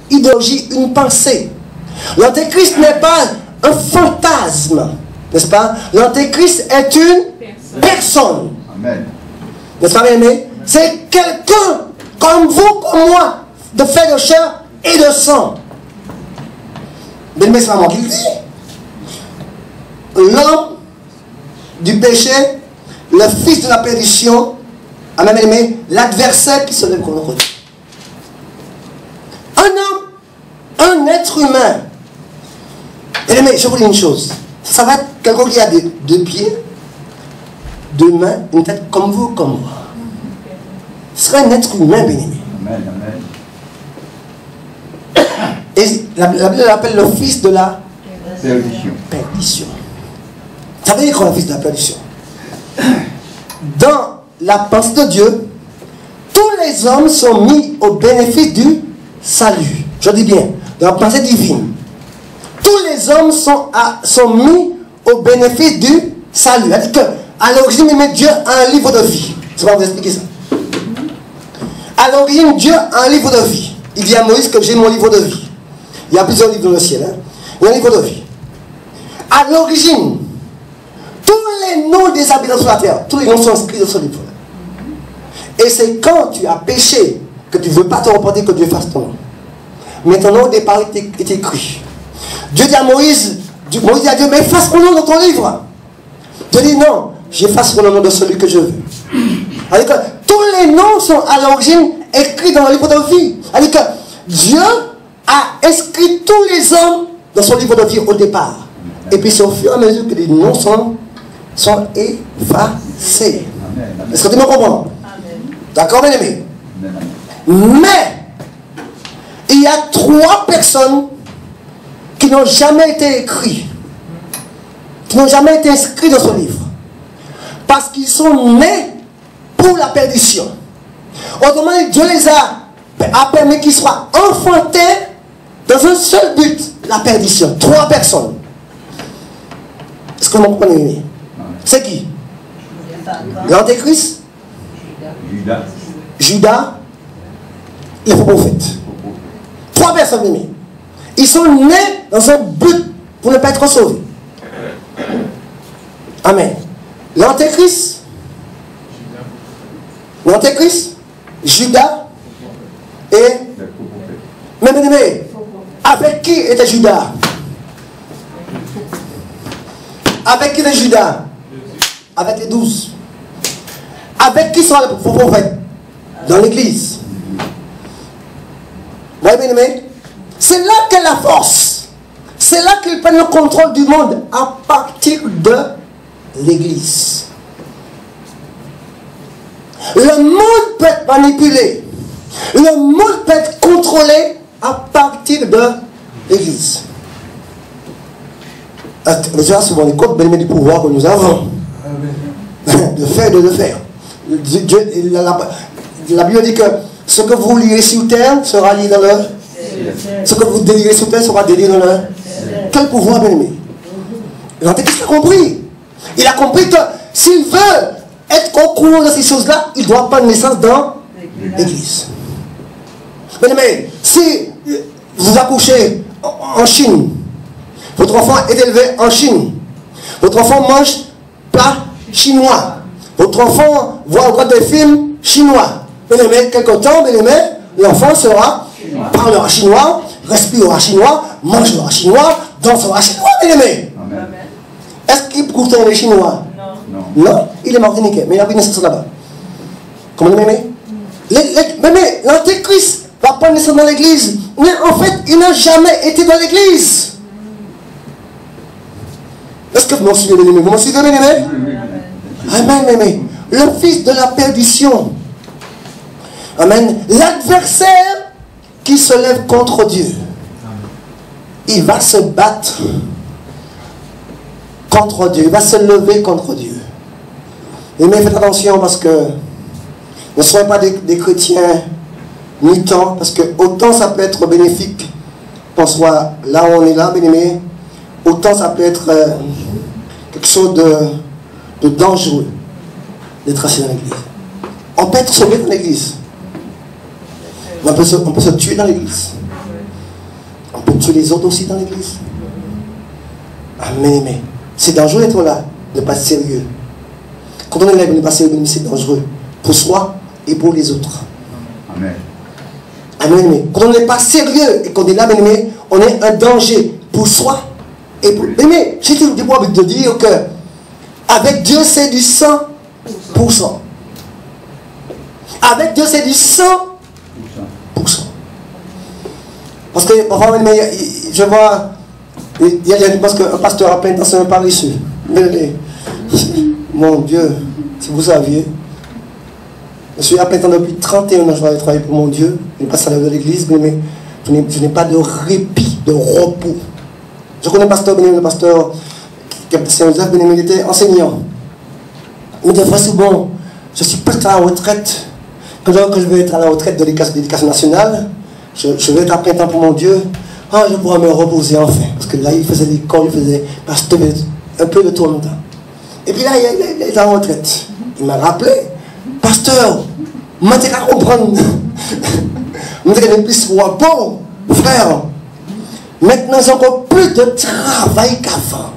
idéologie, une pensée. L'antéchrist n'est pas un fantasme. N'est-ce pas? L'antéchrist est une personne. Amen. N'est-ce pas, bien aimé? C'est quelqu'un comme vous, comme moi, de fer de chair et de sang. Bien aimé, c'est pas moi qui le dis. L'homme du péché, le fils de la perdition, amen, bien aimé, l'adversaire qui se lève contre lui. Un homme, un être humain. Bien aimé, je vous dis une chose. Ça va être quelqu'un qui a deux pieds, deux mains, une tête comme vous, comme moi. Ce serait un être humain, bien aimé. Amen, amen. Et la Bible l'appelle le fils de la Perdition. Ça veut dire qu'on est le fils de la perdition. Dans la pensée de Dieu, tous les hommes sont mis au bénéfice du salut. Je dis bien, dans la pensée divine. Tous les hommes sont mis au bénéfice du salut. C'est-à-dire qu'à l'origine, Dieu a un livre de vie. Je vais vous expliquer ça. À l'origine, Dieu a un livre de vie. Il dit à Moïse que j'ai mon livre de vie. Il y a plusieurs livres dans le ciel. Hein? Il y a un livre de vie. À l'origine, tous les noms des habitants sur la terre, tous les noms sont inscrits dans ce livre. Et c'est quand tu as péché que tu ne veux pas te reporter que Dieu fasse ton nom. Mais ton nom au départ est écrit. Dieu dit à Moïse, Moïse dit à Dieu, mais efface mon nom dans ton livre. Dieu dit non, j'efface le nom de celui que je veux. C'est-à-dire que tous les noms sont à l'origine écrits dans le livre de vie. C'est-à-dire que Dieu a inscrit tous les hommes dans son livre de vie au départ. Et puis c'est au fur et à mesure que les noms sont effacés. Est-ce que tu me comprends? D'accord, bien aimé? Mais il y a 3 personnes qui n'ont jamais été écrites, qui n'ont jamais été inscrites dans ce livre. Parce qu'ils sont nés pour la perdition. Autrement dit, Dieu les a permis qu'ils soient enfantés dans un seul but, la perdition. 3 personnes. Est-ce que vous comprenez? C'est qui? L'antéchrist, Judas, les faux prophètes. 3 personnes aimées. Ils sont nés dans un but pour ne pas être sauvés. Amen. L'antéchrist, Judas et... Mais bien aimé, avec qui était Judas? Avec qui était Judas? Avec les 12. Avec qui sont les faux prophètes? Dans l'église. Vous voyez bien aimé? C'est là qu'est la force. C'est là qu'ils prennent le contrôle du monde à partir de l'église. Le monde peut être manipulé. Le monde peut être contrôlé à partir de l'église. Déjà, souvent, les comptes du pouvoir que nous avons. De faire et de le faire. La Bible dit que Ce que vous liez sur terre sera lié dans le. Ce que vous délirez sur terre sera délié dans le. Quel pouvoir, bien aimé. L'Antéchrist a compris. Il a compris que s'il veut être au courant de ces choses-là, il doit prendre naissance dans l'église. Bien aimé, si vous accouchez en Chine, votre enfant est élevé en Chine, votre enfant mange plat chinois, votre enfant voit encore des films chinois, bien aimé, quelque temps, bien aimé, l'enfant parlera chinois, respirera chinois, mangera chinois, dansera chinois, bien aimé. Est-ce qu'il pourtant est chinois? Non. Non, il est martiniquais, mais il a pris naissance là-bas. Comment bien aimé? Mais l'Antéchrist va prendre naissance dans l'église, mais en fait, il n'a jamais été dans l'église. Est-ce que vous m'en suivez, bien aimé? Vous m'en suivez, bien aimé? Amen, amen. Le fils de la perdition. Amen. L'adversaire qui se lève contre Dieu. Il va se battre contre Dieu. Il va se lever contre Dieu. Mais faites attention parce que ne soyez pas des chrétiens mi-temps, parce que autant ça peut être bénéfique qu'on soit là où on est là, bien aimé, autant ça peut être quelque chose de dangereux d'être assis dans l'église. On peut être sauvé dans l'église. On peut se tuer dans l'église. On peut tuer les autres aussi dans l'église. Amen, mais c'est dangereux d'être là, de ne pas être sérieux. Quand on est là, de ne pas être sérieux, c'est dangereux pour soi et pour les autres. Amen. Amen, mais quand on n'est pas sérieux et qu'on est là, mais on est un danger pour soi et pour. Mais j'ai toujours envie de dire que avec Dieu, c'est du 100%. Avec Dieu, c'est du 100%. Parce que, je vois, il y a parce qu'un pasteur a plein de temps, c'est un paresseux. Mon Dieu, si vous saviez, je suis à plein temps depuis 31 ans, je vais travailler pour mon Dieu. Je n'ai pas salaire de l'église, mais je n'ai pas de répit, de repos. Je connais le pasteur Saint-Joseph, il était enseignant. Il me dit, voici bon, je suis presque à la retraite. Quand je vais être à la retraite de l'éducation nationale, je vais être à plein temps pour mon Dieu. Ah, je pourrais me reposer enfin. Parce que là, il faisait l'école, il faisait pasteur, un peu de tout en même temps. Et puis là, il est en retraite. Il m'a rappelé, pasteur, je t'ai qu'à comprendre. Je t'ai plus repos, frère. Maintenant, j'ai encore plus de travail qu'avant.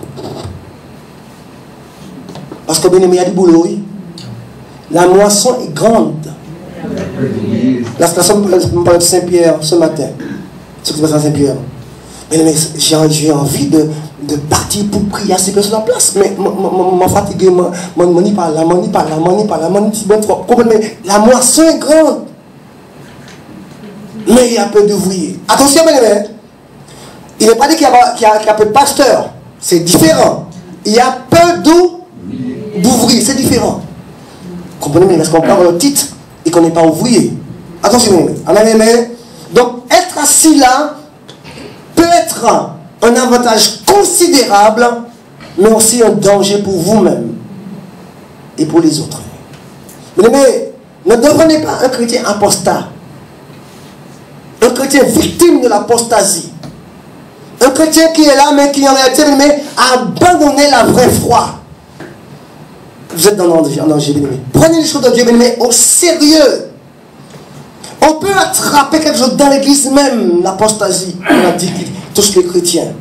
Parce que bien aimé, il y a du boulot, oui. La moisson est grande. La station me parle de Saint-Pierre ce matin. Ce qui se passe à Saint-Pierre. Mais j'ai envie de partir pour prier à ces personnes sur la place. Mais je suis fatigué, je n'y parle pas. La moisson est grande. Mais il y a peu d'ouvriers. Attention, bien aimé. Il n'est pas dit qu'il y a peu de pasteurs. C'est différent. Il y a peu d'ouvriers. C'est différent. Comprenez-vous? Parce qu'on parle le titre et qu'on n'est pas ouvrier. Attention, amen. Donc, être assis là peut être un avantage considérable, mais aussi un danger pour vous-même et pour les autres. Mais ne devenez pas un chrétien apostat, un chrétien victime de l'apostasie, un chrétien qui est là, mais qui en réalité a abandonné la vraie foi. Vous êtes dans le danger, bien aimé. Prenez les choses de Dieu, bien aimé, au sérieux. On peut attraper quelque chose dans l'église même, l'apostasie, on a dit, qui touche les chrétiens.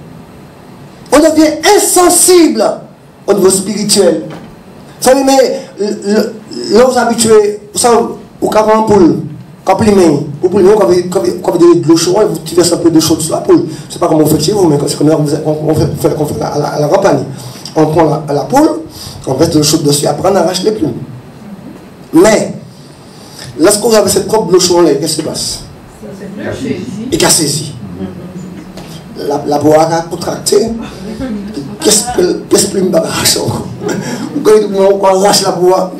On devient insensible au niveau spirituel. Vous savez, mais l'homme habitué, vous savez, au carrément poule, quand vous avez de l'eau chaude, vous versez un peu de chaud sur la poule. Je ne sais pas comment on fait chez vous, mais on fait à la campagne. On prend la poule, on verse de l'eau chaude dessus, après on arrache les plumes. Mais, lorsque vous avez cette propre de l'eau chaude, qu'est-ce qui se passe? Et qu'à saisi. La boire a contracté. Qu'est-ce que plume barrage? On arrache la boire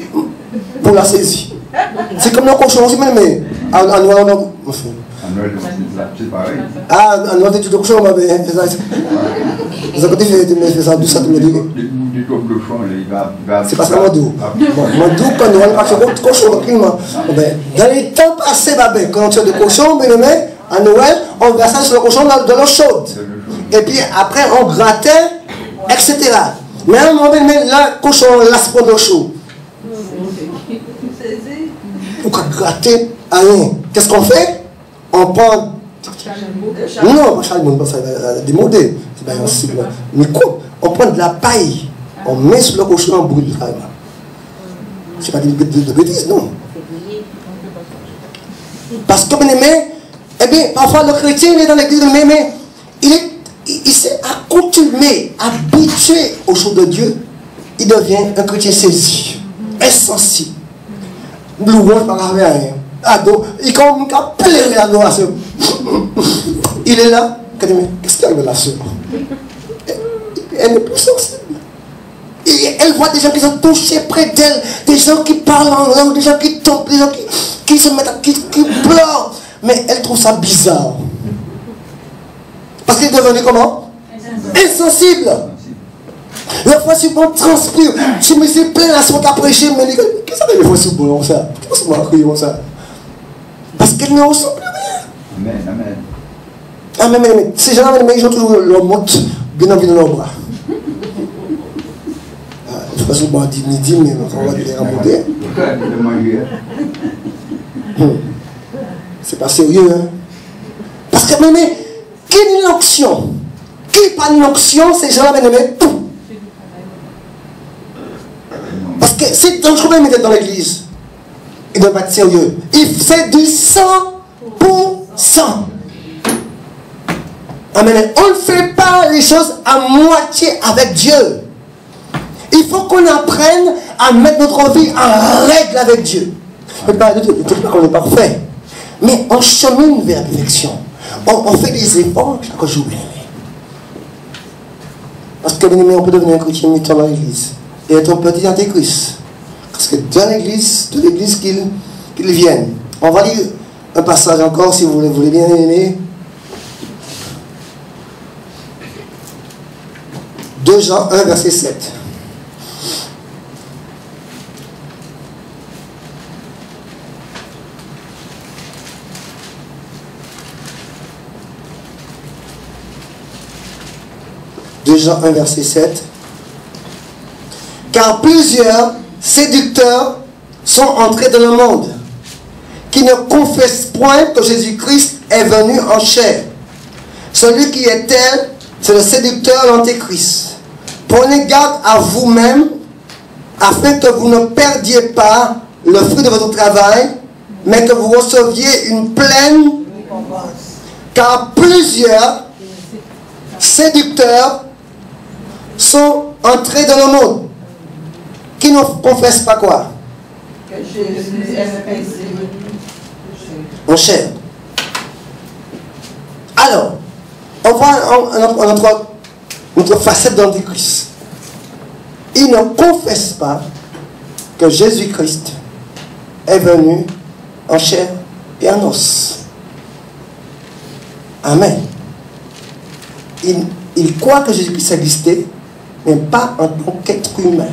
pour la saisir. C'est comme le cochon aussi, mais À Noël, c'est pareil. Ah, Noël, tu te couches, on va bien. Vous avez fait ça, d'où ça, tu me dis? Du coup, le chant, il va. C'est pas ça, Madou. Madou, quand Noël, parce que cochon, tranquillement. Dans les temps passés, quand tu as des cochons, bien aimé, à Noël, on versait sur le cochon de l'eau chaude. Et puis après, on grattait, etc. Mais à un moment donné, là, le cochon, on lasse pour l'eau chaude. Pourquoi gratter? Rien. Qu'est-ce qu'on fait? On prend. Non, pas Charles, ça va démoder. C'est pas possible. Mais quoi? On prend de la paille, on met sur le cochon, on brûle carrément. C'est pas de bêtises, non. Parce que, bien aimé, eh bien, parfois le chrétien, il est dans l'église, mais il s'est accoutumé, habitué aux choses de Dieu. Il devient un chrétien saisi, insensible. Louange par la rien. Ado, il commence à pleurer l'adoration. Il est là. Qu'est-ce qu'il y a de la sœur? Elle n'est plus sensible. Et elle voit des gens qui sont touchés près d'elle, des gens qui parlent en langue, des gens qui tombent, des gens qui se mettent, qui pleurent. Mais elle trouve ça bizarre. Parce qu'elle est devenue comment? Insensible. La fois suivante, transpire. Je me suis plein la soirée à prêcher, mais qu'est-ce que ça fait les fois suivantes ça? Qu'est-ce que ça fait comme ça? Parce qu'elle ne ressent plus rien. Amen, amen. Amen. Ces gens-là, ils ont toujours leur montre bien envie de leurs bras. Je ne sais pas si on va dire midi, mais on va les ramonter. C'est pas sérieux, hein? Parce que, mais, qui est l'onction? Qui n'est pas l'onction, ces gens-là, mais tout. Parce que c'est dangereux même d'être dans l'église. Il ne doit pas être sérieux. C'est du 100%. Amen. On ne fait pas les choses à moitié avec Dieu. Il faut qu'on apprenne à mettre notre vie en règle avec Dieu. Je ne dis pas qu'on est parfait. Mais on chemine vers la perfection. On fait des efforts chaque jour. Parce que on peut devenir un chrétien mutant dans l'église. Et être un petit antéchrist. Parce que dans l'église, de l'église qu'ils viennent. On va lire un passage encore si vous voulez bien aimer. 2 Jean 1, verset 7. Jean 1, verset 7. Car plusieurs séducteurs sont entrés dans le monde, qui ne confessent point que Jésus-Christ est venu en chair. Celui qui est tel, c'est le séducteur, l'antéchrist. Prenez garde à vous-même, afin que vous ne perdiez pas le fruit de votre travail, mais que vous receviez une pleine, car plusieurs séducteurs sont entrés dans le monde, qui ne confessent pas quoi? Que Jésus est en chair. Alors, on voit notre facette d'antéchrist. Ils ne confessent pas que Jésus-Christ est venu en chair et en os. Amen. Ils croient que Jésus-Christ existait, mais pas en tant qu'être humain.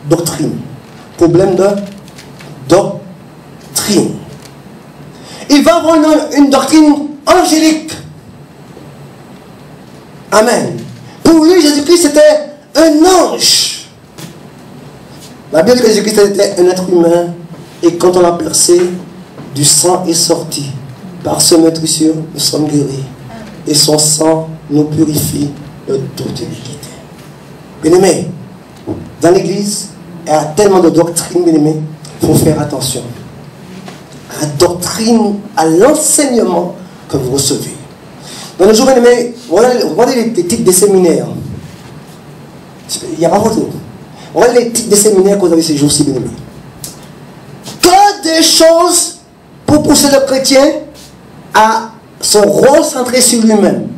Doctrine. Problème de doctrine. Il va avoir une doctrine angélique. Amen. Pour lui, Jésus-Christ était un ange. La Bible dit que Jésus-Christ était un être humain. Et quand on l'a percé, du sang est sorti. Par ce meurtrissure, nous sommes guéris. Et son sang nous purifie de toute iniquité. Bien-aimés, dans l'église, il y a tellement de doctrines, bien-aimés, il faut faire attention. À la doctrine, à l'enseignement que vous recevez. Dans le jour, bien-aimés, regardez les titres des séminaires. Il n'y a pas photo. Regardez les titres des séminaires que vous avez ces jours-ci, bien-aimés. Que des choses pour pousser le chrétien à se recentrer sur lui-même.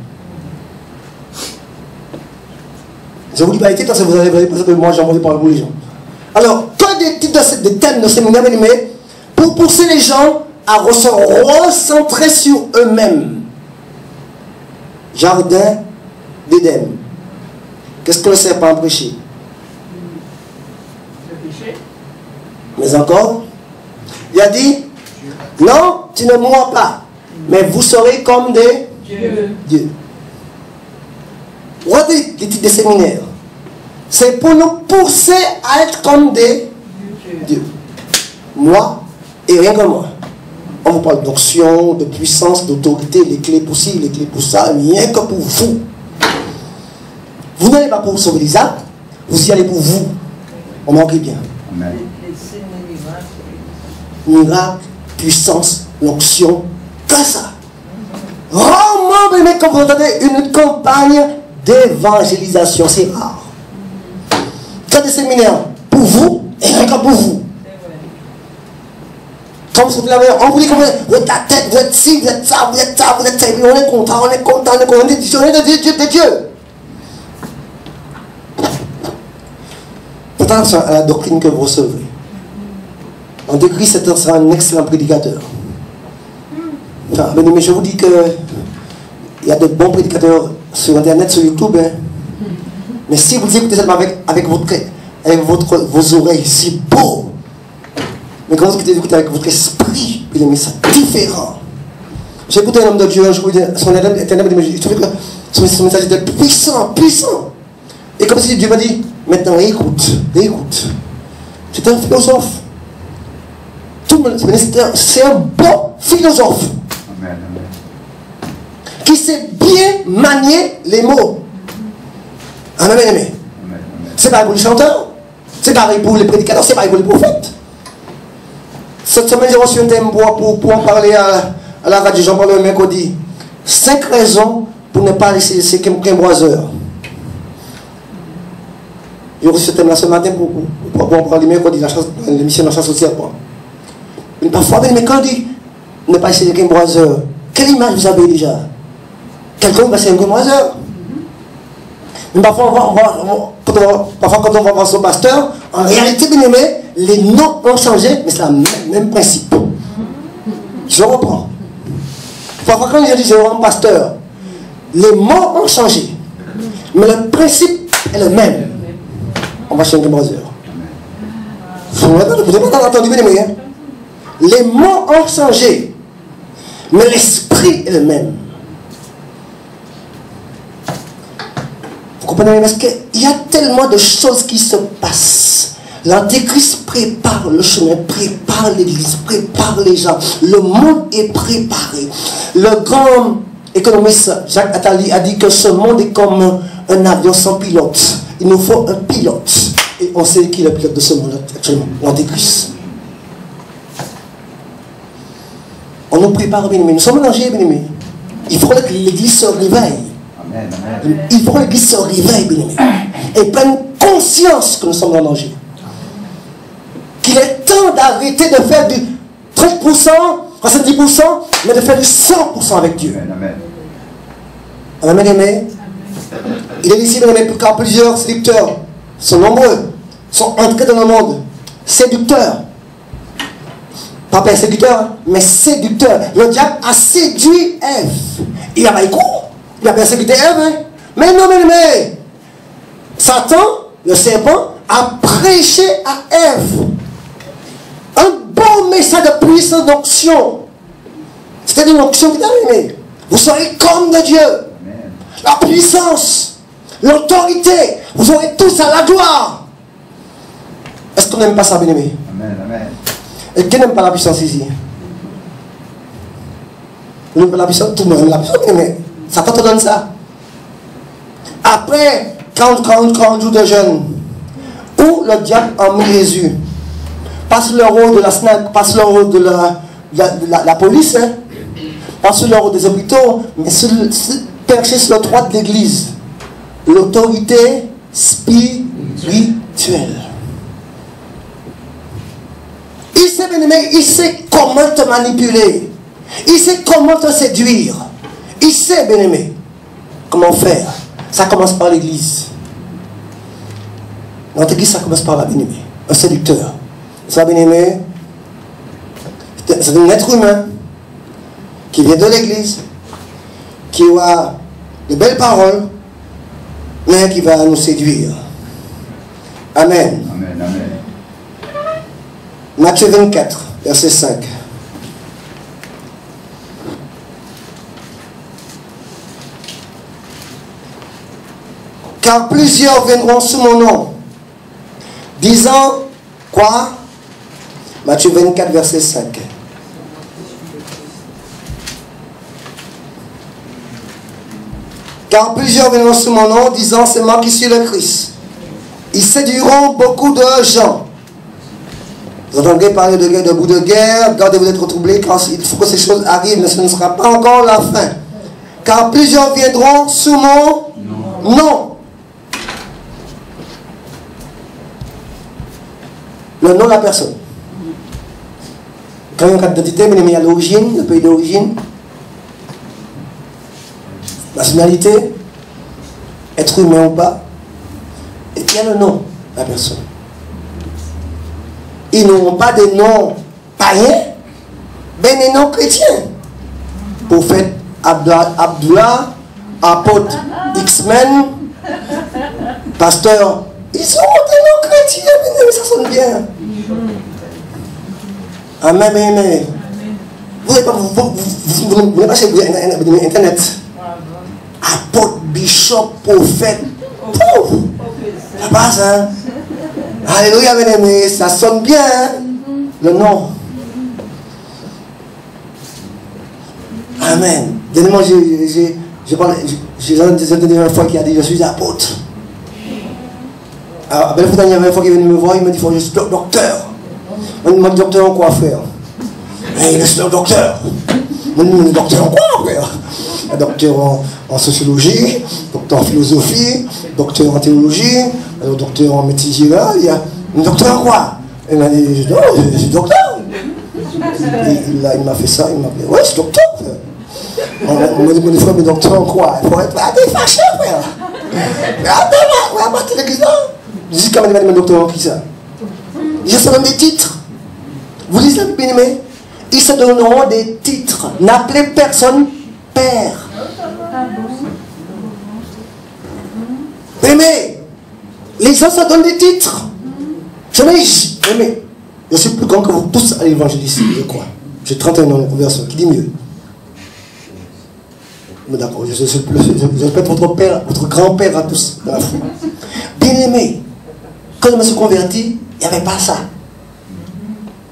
Je vous dis pas les titres parce que vous allez parce que moi j'ai entendu parler pour les gens. Alors, que des titres de thèmes de séminaire, bien-aimés, pour pousser les gens à se recentrer sur eux-mêmes. Jardin d'Éden. Qu'est-ce que le serpent a prêché? Le péché. Mais encore, il a dit, non, tu ne mourras pas, mais vous serez comme des dieux. Regardez les titres des séminaires. C'est pour nous pousser à être comme des dieux. Moi et rien que moi. On vous parle d'onction, de puissance, d'autorité, les clés pour ci, les clés pour ça, rien que pour vous. Vous n'allez pas pour sauver les âmes, vous y allez pour vous. On manque bien. Amen. Les signes et miracles. Miracle, puissance, l'onction, que ça. Rarement, mais quand vous entendez une campagne d'évangélisation, c'est rare. Quand des séminaires pour vous et rien que pour vous. Quand vous sortez là, on vous dit que vous êtes la tête, vous êtes ci, vous êtes ça, vous êtes ça, vous êtes ça, on est content, on est content, on est content, on est de Dieu. Faites attention à la doctrine que vous recevez. Antéchrist sera un excellent prédicateur. Enfin, mais je vous dis que il y a de bons prédicateurs sur Internet, sur YouTube. Hein. Mais si vous écoutez seulement avec vos oreilles, c'est beau. Mais quand vous écoutez avec votre esprit, puis les messages différents. J'ai écouté un homme de Dieu un jour, son message était puissant, puissant. Et comme si Dieu m'a dit, maintenant écoute, écoute. C'est un philosophe. Tout le monde, c'est un bon philosophe. Amen, amen. Qui sait bien manier les mots. Amen, amen. Amen, amen. C'est pareil pour les chanteurs, c'est pareil pour les prédicateurs, c'est pareil pour les prophètes. Cette semaine, j'ai reçu un thème pour en parler à la radio. J'en parle le mercredi. 5 raisons pour ne pas laisser ces Quimboiseurs. J'ai reçu ce thème-là ce matin pour en parler mercredi, l'émission de la chasse au serpent. Mais parfois, mais quand on dit ne pas laisser les Quimboiseurs, quelle image vous avez déjà? Quelqu'un va passer un Quimboiseur? Mais parfois, quand on va voir son pasteur, en réalité, bien aimé, les noms ont changé, mais c'est le même principe. Je reprends. Parfois, quand je dis je rends pasteur, les mots ont changé, mais le principe est le même. On va chez un Quimboiseur. Vous n'avez pas entendu, bien aimé. Hein? Les mots ont changé, mais l'esprit est le même. Vous comprenez? Parce qu'il y a tellement de choses qui se passent. L'Antéchrist prépare le chemin, prépare l'église, prépare les gens. Le monde est préparé. Le grand économiste Jacques Attali a dit que ce monde est comme un avion sans pilote. Il nous faut un pilote. Et on sait qui est le pilote de ce monde actuellement, l'Antéchrist. On nous prépare, bien aimé. Nous sommes en danger, bien aimé. Il faudrait que l'église se réveille. Amen, amen. Il faut que l'église se réveille, bien aimé. Et prenne conscience que nous sommes en danger. Qu'il est temps d'arrêter de faire du 30%, 70%, mais de faire du 100% avec Dieu. Amen, amen. Amen, aimé. Il est ici, bien aimé, car plusieurs séducteurs sont nombreux, sont entrés dans le monde. Séducteurs. Pas persécuteurs, hein, mais séducteurs. Le diable a séduit Ève. Il a pas eu cours. Il a persécuté Ève. Hein. Mais non, mais Satan, le serpent, a prêché à Ève un bon message de puissance d'onction. C'était une onction qui t'a aimé. Vous serez comme de Dieu. Amen. La puissance, l'autorité, vous aurez tous à la gloire. Est-ce qu'on n'aime pas ça, bien aimé? Amen, amen. Et qui n'aime pas la puissance ici? Vous n'aimez pas la puissance? Tout le monde aime la puissance, bien aimé. Satan te donne ça. Après 40 jours de jeûne, où le diable a mis Jésus, pas sur le rôle de la SNAC, pas sur le rôle de la police, hein, pas sur le rôle des hôpitaux, mais perché sur le droit de l'église. L'autorité spirituelle. Il sait, bien aimé, il sait comment te manipuler. Il sait comment te séduire. Il sait, bien aimé, comment faire. Ça commence par l'église. Notre église, ça commence par la bien aimé. Un séducteur. Ça, bien aimé, C'est un être humain qui vient de l'église, qui a de belles paroles, mais qui va nous séduire. Amen. Amen. Amen. Matthieu 24, verset 5. Car plusieurs viendront sous mon nom, disant quoi? Matthieu 24, verset 5. Car plusieurs viendront sous mon nom, disant c'est moi qui suis le Christ. Ils séduiront beaucoup de gens. Vous entendrez parler de guerre, de bout de guerre, gardez-vous d'être troublés, car il faut que ces choses arrivent, mais ce ne sera pas encore la fin. Car plusieurs viendront sous mon nom. Le nom de la personne. Quand il y a une carte d'identité, mais il y a l'origine, le pays d'origine, nationalité, être humain ou pas, et il y a le nom de la personne. Ils n'auront pas des noms païens, mais des noms chrétiens. Prophète Abdullah, apôtre X-Men, pasteur. Ils auront des noms chrétiens, mais ça sonne bien. Amen, amen. Vous n'avez pas chez Internet. Apôtre, bishop, prophète. Ça passe, hein? Alléluia, bien aimé, ça sonne bien, hein? Le nom. Amen. Dernièrement, j'ai entendu une fois qui a dit je suis apôtre. Alors, la dernière fois qu'il est venu me voir, il m'a dit je suis docteur. On me dit docteur en quoi, frère? Je suis un docteur. On me dit docteur en quoi, frère? Un docteur en sociologie, docteur en philosophie, docteur en théologie, un docteur en médecine générale. Il y a un docteur en quoi? Il m'a dit je suis docteur. Il m'a fait ça, il m'a dit ouais, je suis docteur. On m'a dit des fois, mais docteur en quoi? Il faut être fâché, frère. Mais attends, on va battre l'église là. Je dis quand même, mais docteur en qui ça? Ils se donnent des titres. Vous lisez la Bible, mais ils se donneront des titres. N'appelez personne père. Mais les gens se donnent des titres. Mais je suis plus grand que vous tous à l'évangéliste, je crois. J'ai 31 ans de conversion. Qui dit mieux? Mais d'accord, je répète votre père, votre grand-père à tous dans la foi. Bien aimé, quand je me suis converti, il n'y avait pas ça.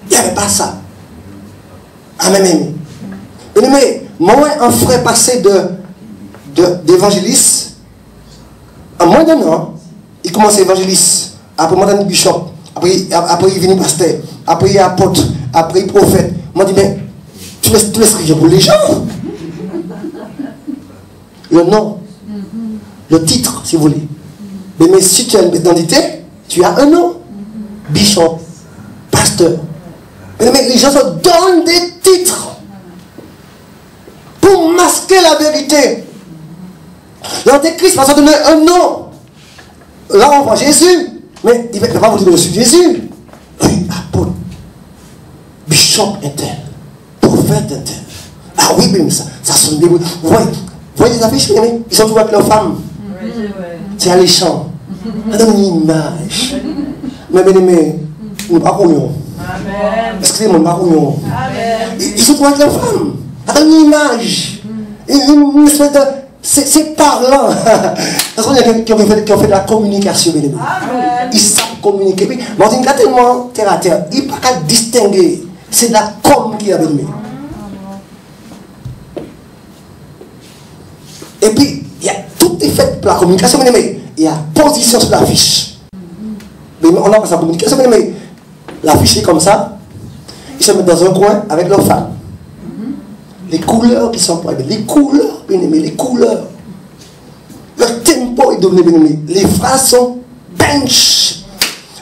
Il n'y avait pas ça. Amen. Bien aimé, moi, un frère passé d'évangéliste, en moins d'un an, il commence à évangéliste. Après, moi, il bishop. Après, il est venu pasteur. Après, il est apôtre. Après, il est prophète. Moi, je dis, mais tu laisses rire pour les gens. Le nom, le titre, si vous voulez. Mais si tu as une identité, tu as un nom. Bishop, pasteur. Mais les gens se donnent des titres pour masquer la vérité. L'antéchrist va se donner un nom. Là, on voit Jésus. Mais il ne va pas vous dire que je suis Jésus. Oui, apôtre, bishop intel, prophète intel. Ah oui, mais ça sonne bien. Vous voyez les affiches, ils sont toujours avec leurs femmes. C'est alléchant. Ça donne une image. Mais bien aimé, nous ne pas couillons. Excusez-moi, nous ne pas couillons. Ils sont toujours avec leurs femmes. Ça donne une image. Une espèce de. C'est parlant. Parce qu'il y a quelqu'un qui ont fait de la communication, bien aimé. Ils savent communiquer. Mais on dit tellement terre à terre. Il n'y a pas qu'à distinguer. C'est de la com qui a bien aimé. Et puis, il y a tout est fait pour la communication, mais il y a position sur l'affiche. Mais on a pas sa communication, mais l'affiche est comme ça. Ils se mettent dans un coin avec leurs femmes. Les couleurs qui sont employées, les couleurs, bien aimé, les couleurs. Le tempo est devenu bien aimé. Les phrases sont bench.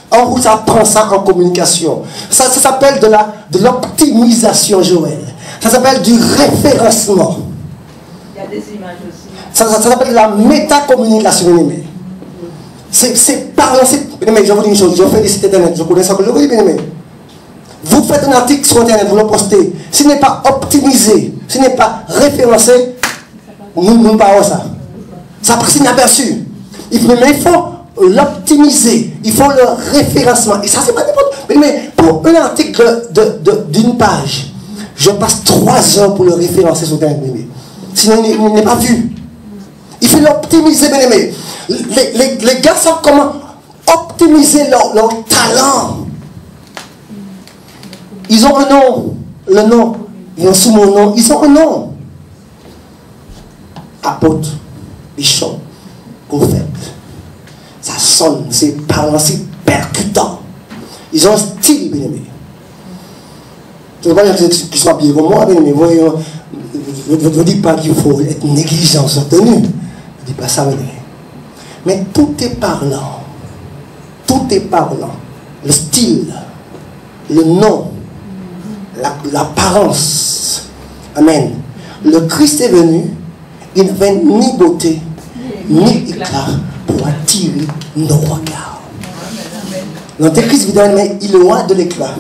On vous apprend ça en communication. Ça s'appelle de l'optimisation, Joël. Ça s'appelle du référencement. Il y a des images aussi. Ça s'appelle de la métacommunication, bien aimé. C'est parlant. Je vous dis une chose, je fais des sites internet, je connais ça, je vous dis bien aimé. Vous faites un article sur Internet, vous le postez. S'il n'est pas optimisé, s'il n'est pas référencé, nous ne parlons pas ça. Ça passe inaperçu. Il faut l'optimiser. Il faut le référencement. Et ça, c'est pas n'importe quoi. Mais pour un article d'une page, je passe 3 heures pour le référencer sur Internet. Sinon, il n'est pas vu. Il faut l'optimiser, bien aimé. Les gars savent comment optimiser leur talent. Ils ont un nom. Le nom. Ils ont sous mon nom. Ils ont un nom. Apôtre, bishop, prophète. Ça sonne, c'est parlant, c'est percutant. Ils ont un style, bien aimé. Je ne veux pas dire qu'ils soient habillés comme moi, bien aimé. Je ne dis pas qu'il faut être négligent sur tenue. Je ne dis pas ça, bien aimé. Mais tout est parlant. Tout est parlant. Le style, le nom, l'apparence. Amen. Le Christ est venu, il n'avait ni beauté, ni éclat pour attirer nos regards. L'Antéchrist, évidemment, il aura de l'éclat,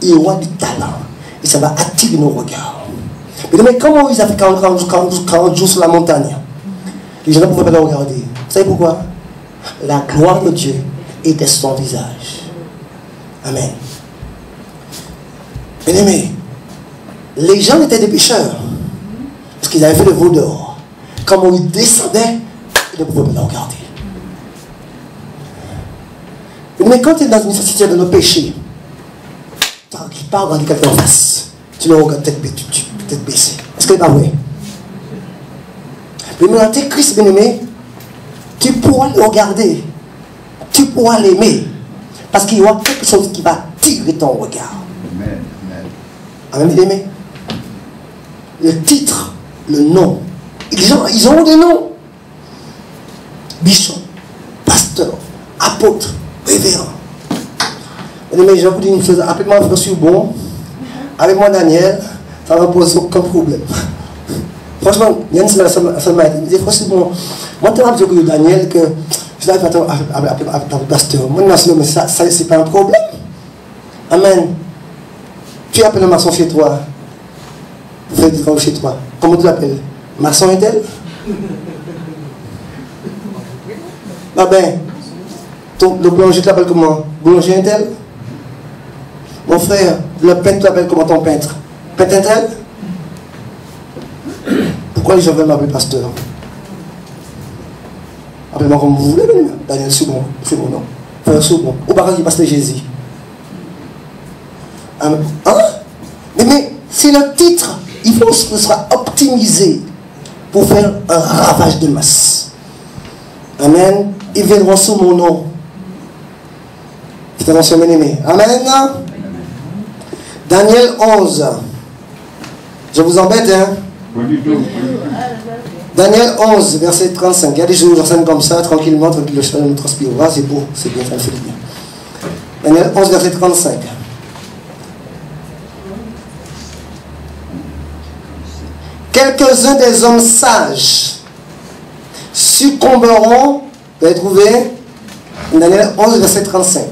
il aura du talent, et ça va attirer nos regards. Mais comment ils avaient 40 jours sur la montagne? Les gens ne pouvaient pas le regarder. Vous savez pourquoi? La gloire de Dieu était sur son visage. Amen. Bien aimé, les gens étaient des pécheurs. Parce qu'ils avaient fait le veau d'or. Quand on descendait, ils ne pouvaient pas le regarder. Mais quand tu es dans une situation de nos péchés, tu n'arrives pas à regarder quelqu'un en face. Tu le regardes tête baissée. Est-ce que c'est pas vrai? Mais maintenant, tu es Christ, bien aimé, tu pourras le regarder. Tu pourras l'aimer. Parce qu'il y aura quelque chose qui va attirer ton regard. Amen. Amen, bien aimé. Le titre, le nom. Les gens, ils ont des noms. Bishop, pasteur, apôtre, révérend. Bien aimé, je vais vous dire une chose. Appelez-moi Frère Subon. Avec moi, Daniel, ça ne pose aucun problème. Franchement, il y a une semaine, il me dit, Frère Subon, moi, tu m'as dit que Daniel, que je l'avais fait avec le pasteur. Moi, mais ça c'est pas un problème. Amen. Tu appelles un maçon chez toi. Fais du travail chez toi. Comment tu l'appelles? Maçon est-elle? Ah ben, le boulanger tu l'appelles comment? Boulanger est-elle? Mon frère, le peintre tu l'appelles comment ton peintre? Peintre est-elle? Pourquoi les gens veulent m'appeler pasteur? Appelez-moi comme vous voulez, Daniel Subon, c'est mon nom. Frère Subon. Ou par exemple, pasteur Jésus. Hein? Mais c'est le titre. Il faut que ce soit optimisé pour faire un ravage de masse. Amen. Ils viendront sous mon nom. Faites attention, bien aimé. Amen. Daniel 11. Je vous embête, hein? Daniel 11, verset 35. Il y a des jours où je comme ça, tranquillement, le chemin nous transpirera. C'est beau, c'est bien, ça me fait du bien. Daniel 11, verset 35. Quelques-uns des hommes sages succomberont, vous avez trouvé, Daniel 11, verset 35.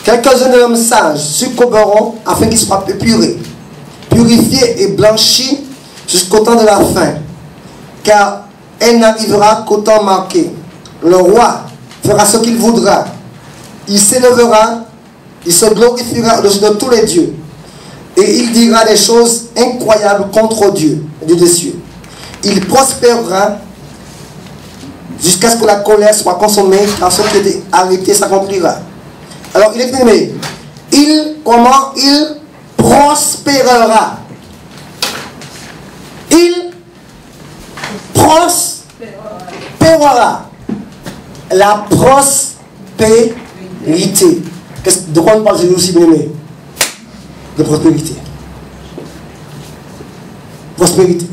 Quelques-uns des hommes sages succomberont afin qu'ils soient épurés, purifiés et blanchis jusqu'au temps de la fin. Car elle n'arrivera qu'au temps marqué. Le roi fera ce qu'il voudra. Il s'élèvera, il se glorifiera au-dessus de tous les dieux. Et il dira des choses incroyables contre Dieu, Dieu des cieux. Il prospérera jusqu'à ce que la colère soit consommée, car ce qui était arrêté s'accomplira. Alors il est aimé. Comment il prospérera? Il prospérera. La prospérité. De quoi on parle aussi, bien aimé? De prospérité. Prospérité.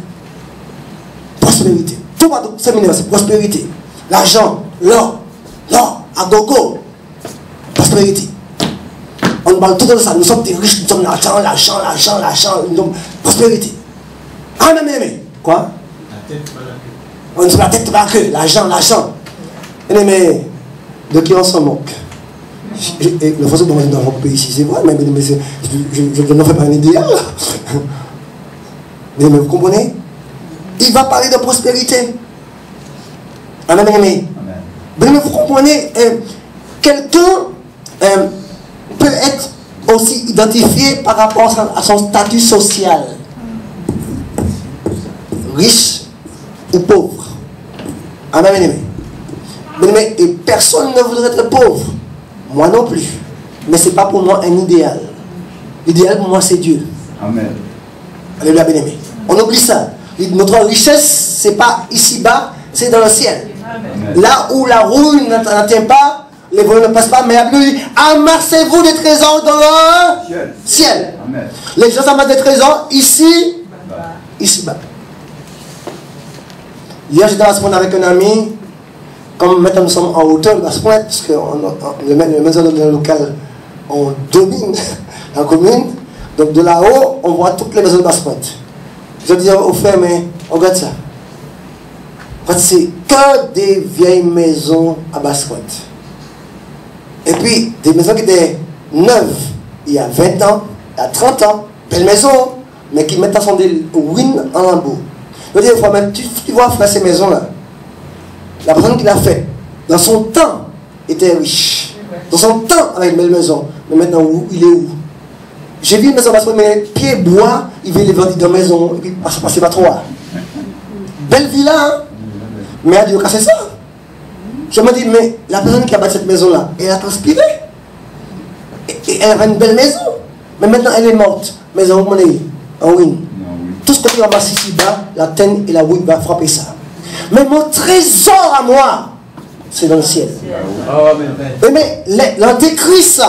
Prospérité. Tout va dans séminaire, c'est prospérité. L'argent, l'or, à gogo. Prospérité. On parle tout de ça. Nous sommes des riches, nous sommes l'argent. Prospérité. Ah, mais. Quoi? On se la tête pas que l'argent. Mais de qui on s'en moque? Le français dans notre pays ici, c'est vrai, mais je n'en fais pas un idéal. Mais vous comprenez? Il va parler de prospérité. Amen, amen. Mais vous comprenez, quelqu'un peut être aussi identifié par rapport à son statut social. Riche ou pauvre. Amen, amen. Mais personne ne voudrait être pauvre. Moi non plus. Mais ce n'est pas pour moi un idéal. L'idéal pour moi, c'est Dieu. Amen. Alléluia, bien-aimé. On oublie ça. Notre richesse, ce n'est pas ici-bas, c'est dans le ciel. Amen. Là où la rouille n'atteint pas, les voleurs ne passent pas, mais la Bible dit, amassez-vous des trésors dans le ciel. Amen. Les gens amassent des trésors ici, ici-bas. Hier, j'étais à la semaine avec un ami. Comme maintenant nous sommes en hauteur de la Pointe, parce que les maisons locales, on domine la commune. Donc de là-haut, on voit toutes les maisons de Basse-Pointe. Je dis au frère, mais regarde ça. C'est que des vieilles maisons à Basse-Pointe. Et puis, des maisons qui étaient neuves il y a 20 ans, il y a 30 ans, belles maisons, mais qui maintenant sont des ruines en lambeaux. Je dis au frère, mais tu vois frère, ces maisons-là. La personne qui l'a fait, dans son temps, était riche. Dans son temps, avec une belle maison. Mais maintenant, il est où? J'ai vu une maison, mais pieds bois, il veut les vendre dans la maison, et puis passer pas trop. Belle villa, hein? Mais elle a dû casser ça. Je me dis, mais la personne qui a bâti cette maison-là, elle a transpiré. Et elle avait une belle maison. Mais maintenant, elle est morte. Maison, on est en ruine. Tout ce qu'on peut ramasser ici-bas, la teigne et la ruine va frapper ça. Mais mon trésor à moi, c'est dans le ciel. Mais l'antéchrist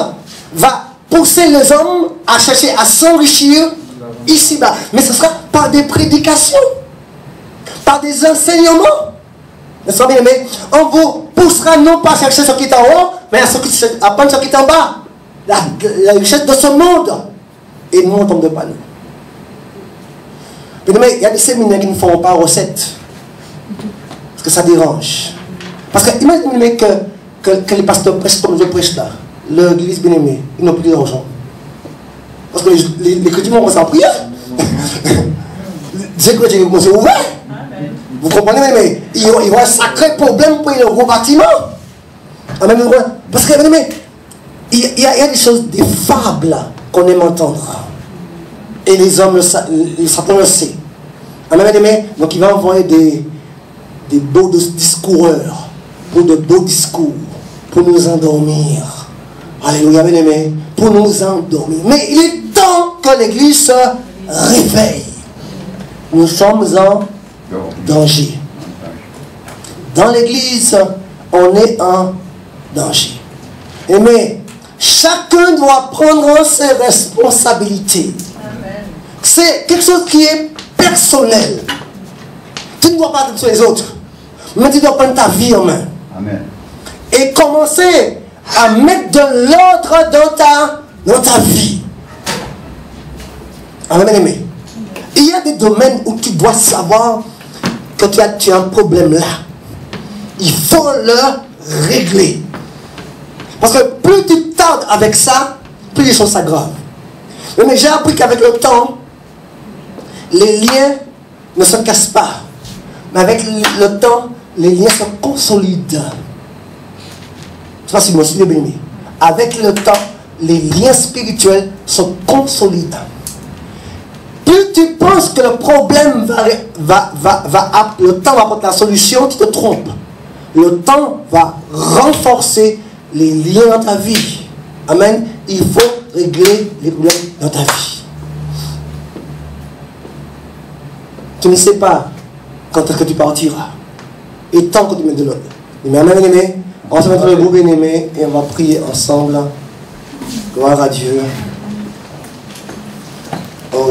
va pousser les hommes à chercher à s'enrichir ici-bas. Mais ce sera par des prédications, par des enseignements. Mais on vous poussera non pas à chercher ce qui est en haut, mais à prendre ce qui est en bas. La richesse de ce monde. Et nous, on ne tombe de pas nous. Mais il y a des séminaires qui ne font pas recette. Parce que ça dérange. Parce que imaginez que les pasteurs prêchent comme je prêche là. L'église bien-aimée, ils n'ont plus d'argent. Parce que les chrétiens vont commencer à prier. Les chrétiens vont commencer à ouvrir. Vous comprenez, mais il y aura un sacré problème pour le gros bâtiment. Parce que, il y a des choses, des fables qu'on aime entendre. Et les hommes, les Satan le sait. Donc il va envoyer des beaux discoureurs pour de beaux discours, pour nous endormir. Alléluia, bien-aimé, pour nous endormir. Mais il est temps que l'Église se réveille. Nous sommes en danger. Dans l'Église, on est en danger. Mais chacun doit prendre ses responsabilités. C'est quelque chose qui est personnel. Tu ne dois pas être sur les autres, mais tu dois prendre ta vie en main. Amen. Et commencer à mettre de l'ordre dans ta vie. Amen, aimé. Il y a des domaines où tu dois savoir que tu as un problème là. Il faut le régler. Parce que plus tu tardes avec ça, plus les choses s'aggravent. Mais j'ai appris qu'avec le temps, les liens ne se cassent pas. Mais avec le temps, les liens se consolident. Je ne sais pas si vous me suivez bien. Avec le temps, les liens spirituels se consolident. Plus tu penses que le problème le temps va apporter la solution, tu te trompes. Le temps va renforcer les liens dans ta vie. Amen. Il faut régler les problèmes dans ta vie. Tu ne sais pas quand est-ce que tu partiras. Et tant que tu mets de l'ordre. Mais amen, aimé. On va se mettre debout, bien aimé, et on va prier ensemble. Gloire à Dieu. Oh.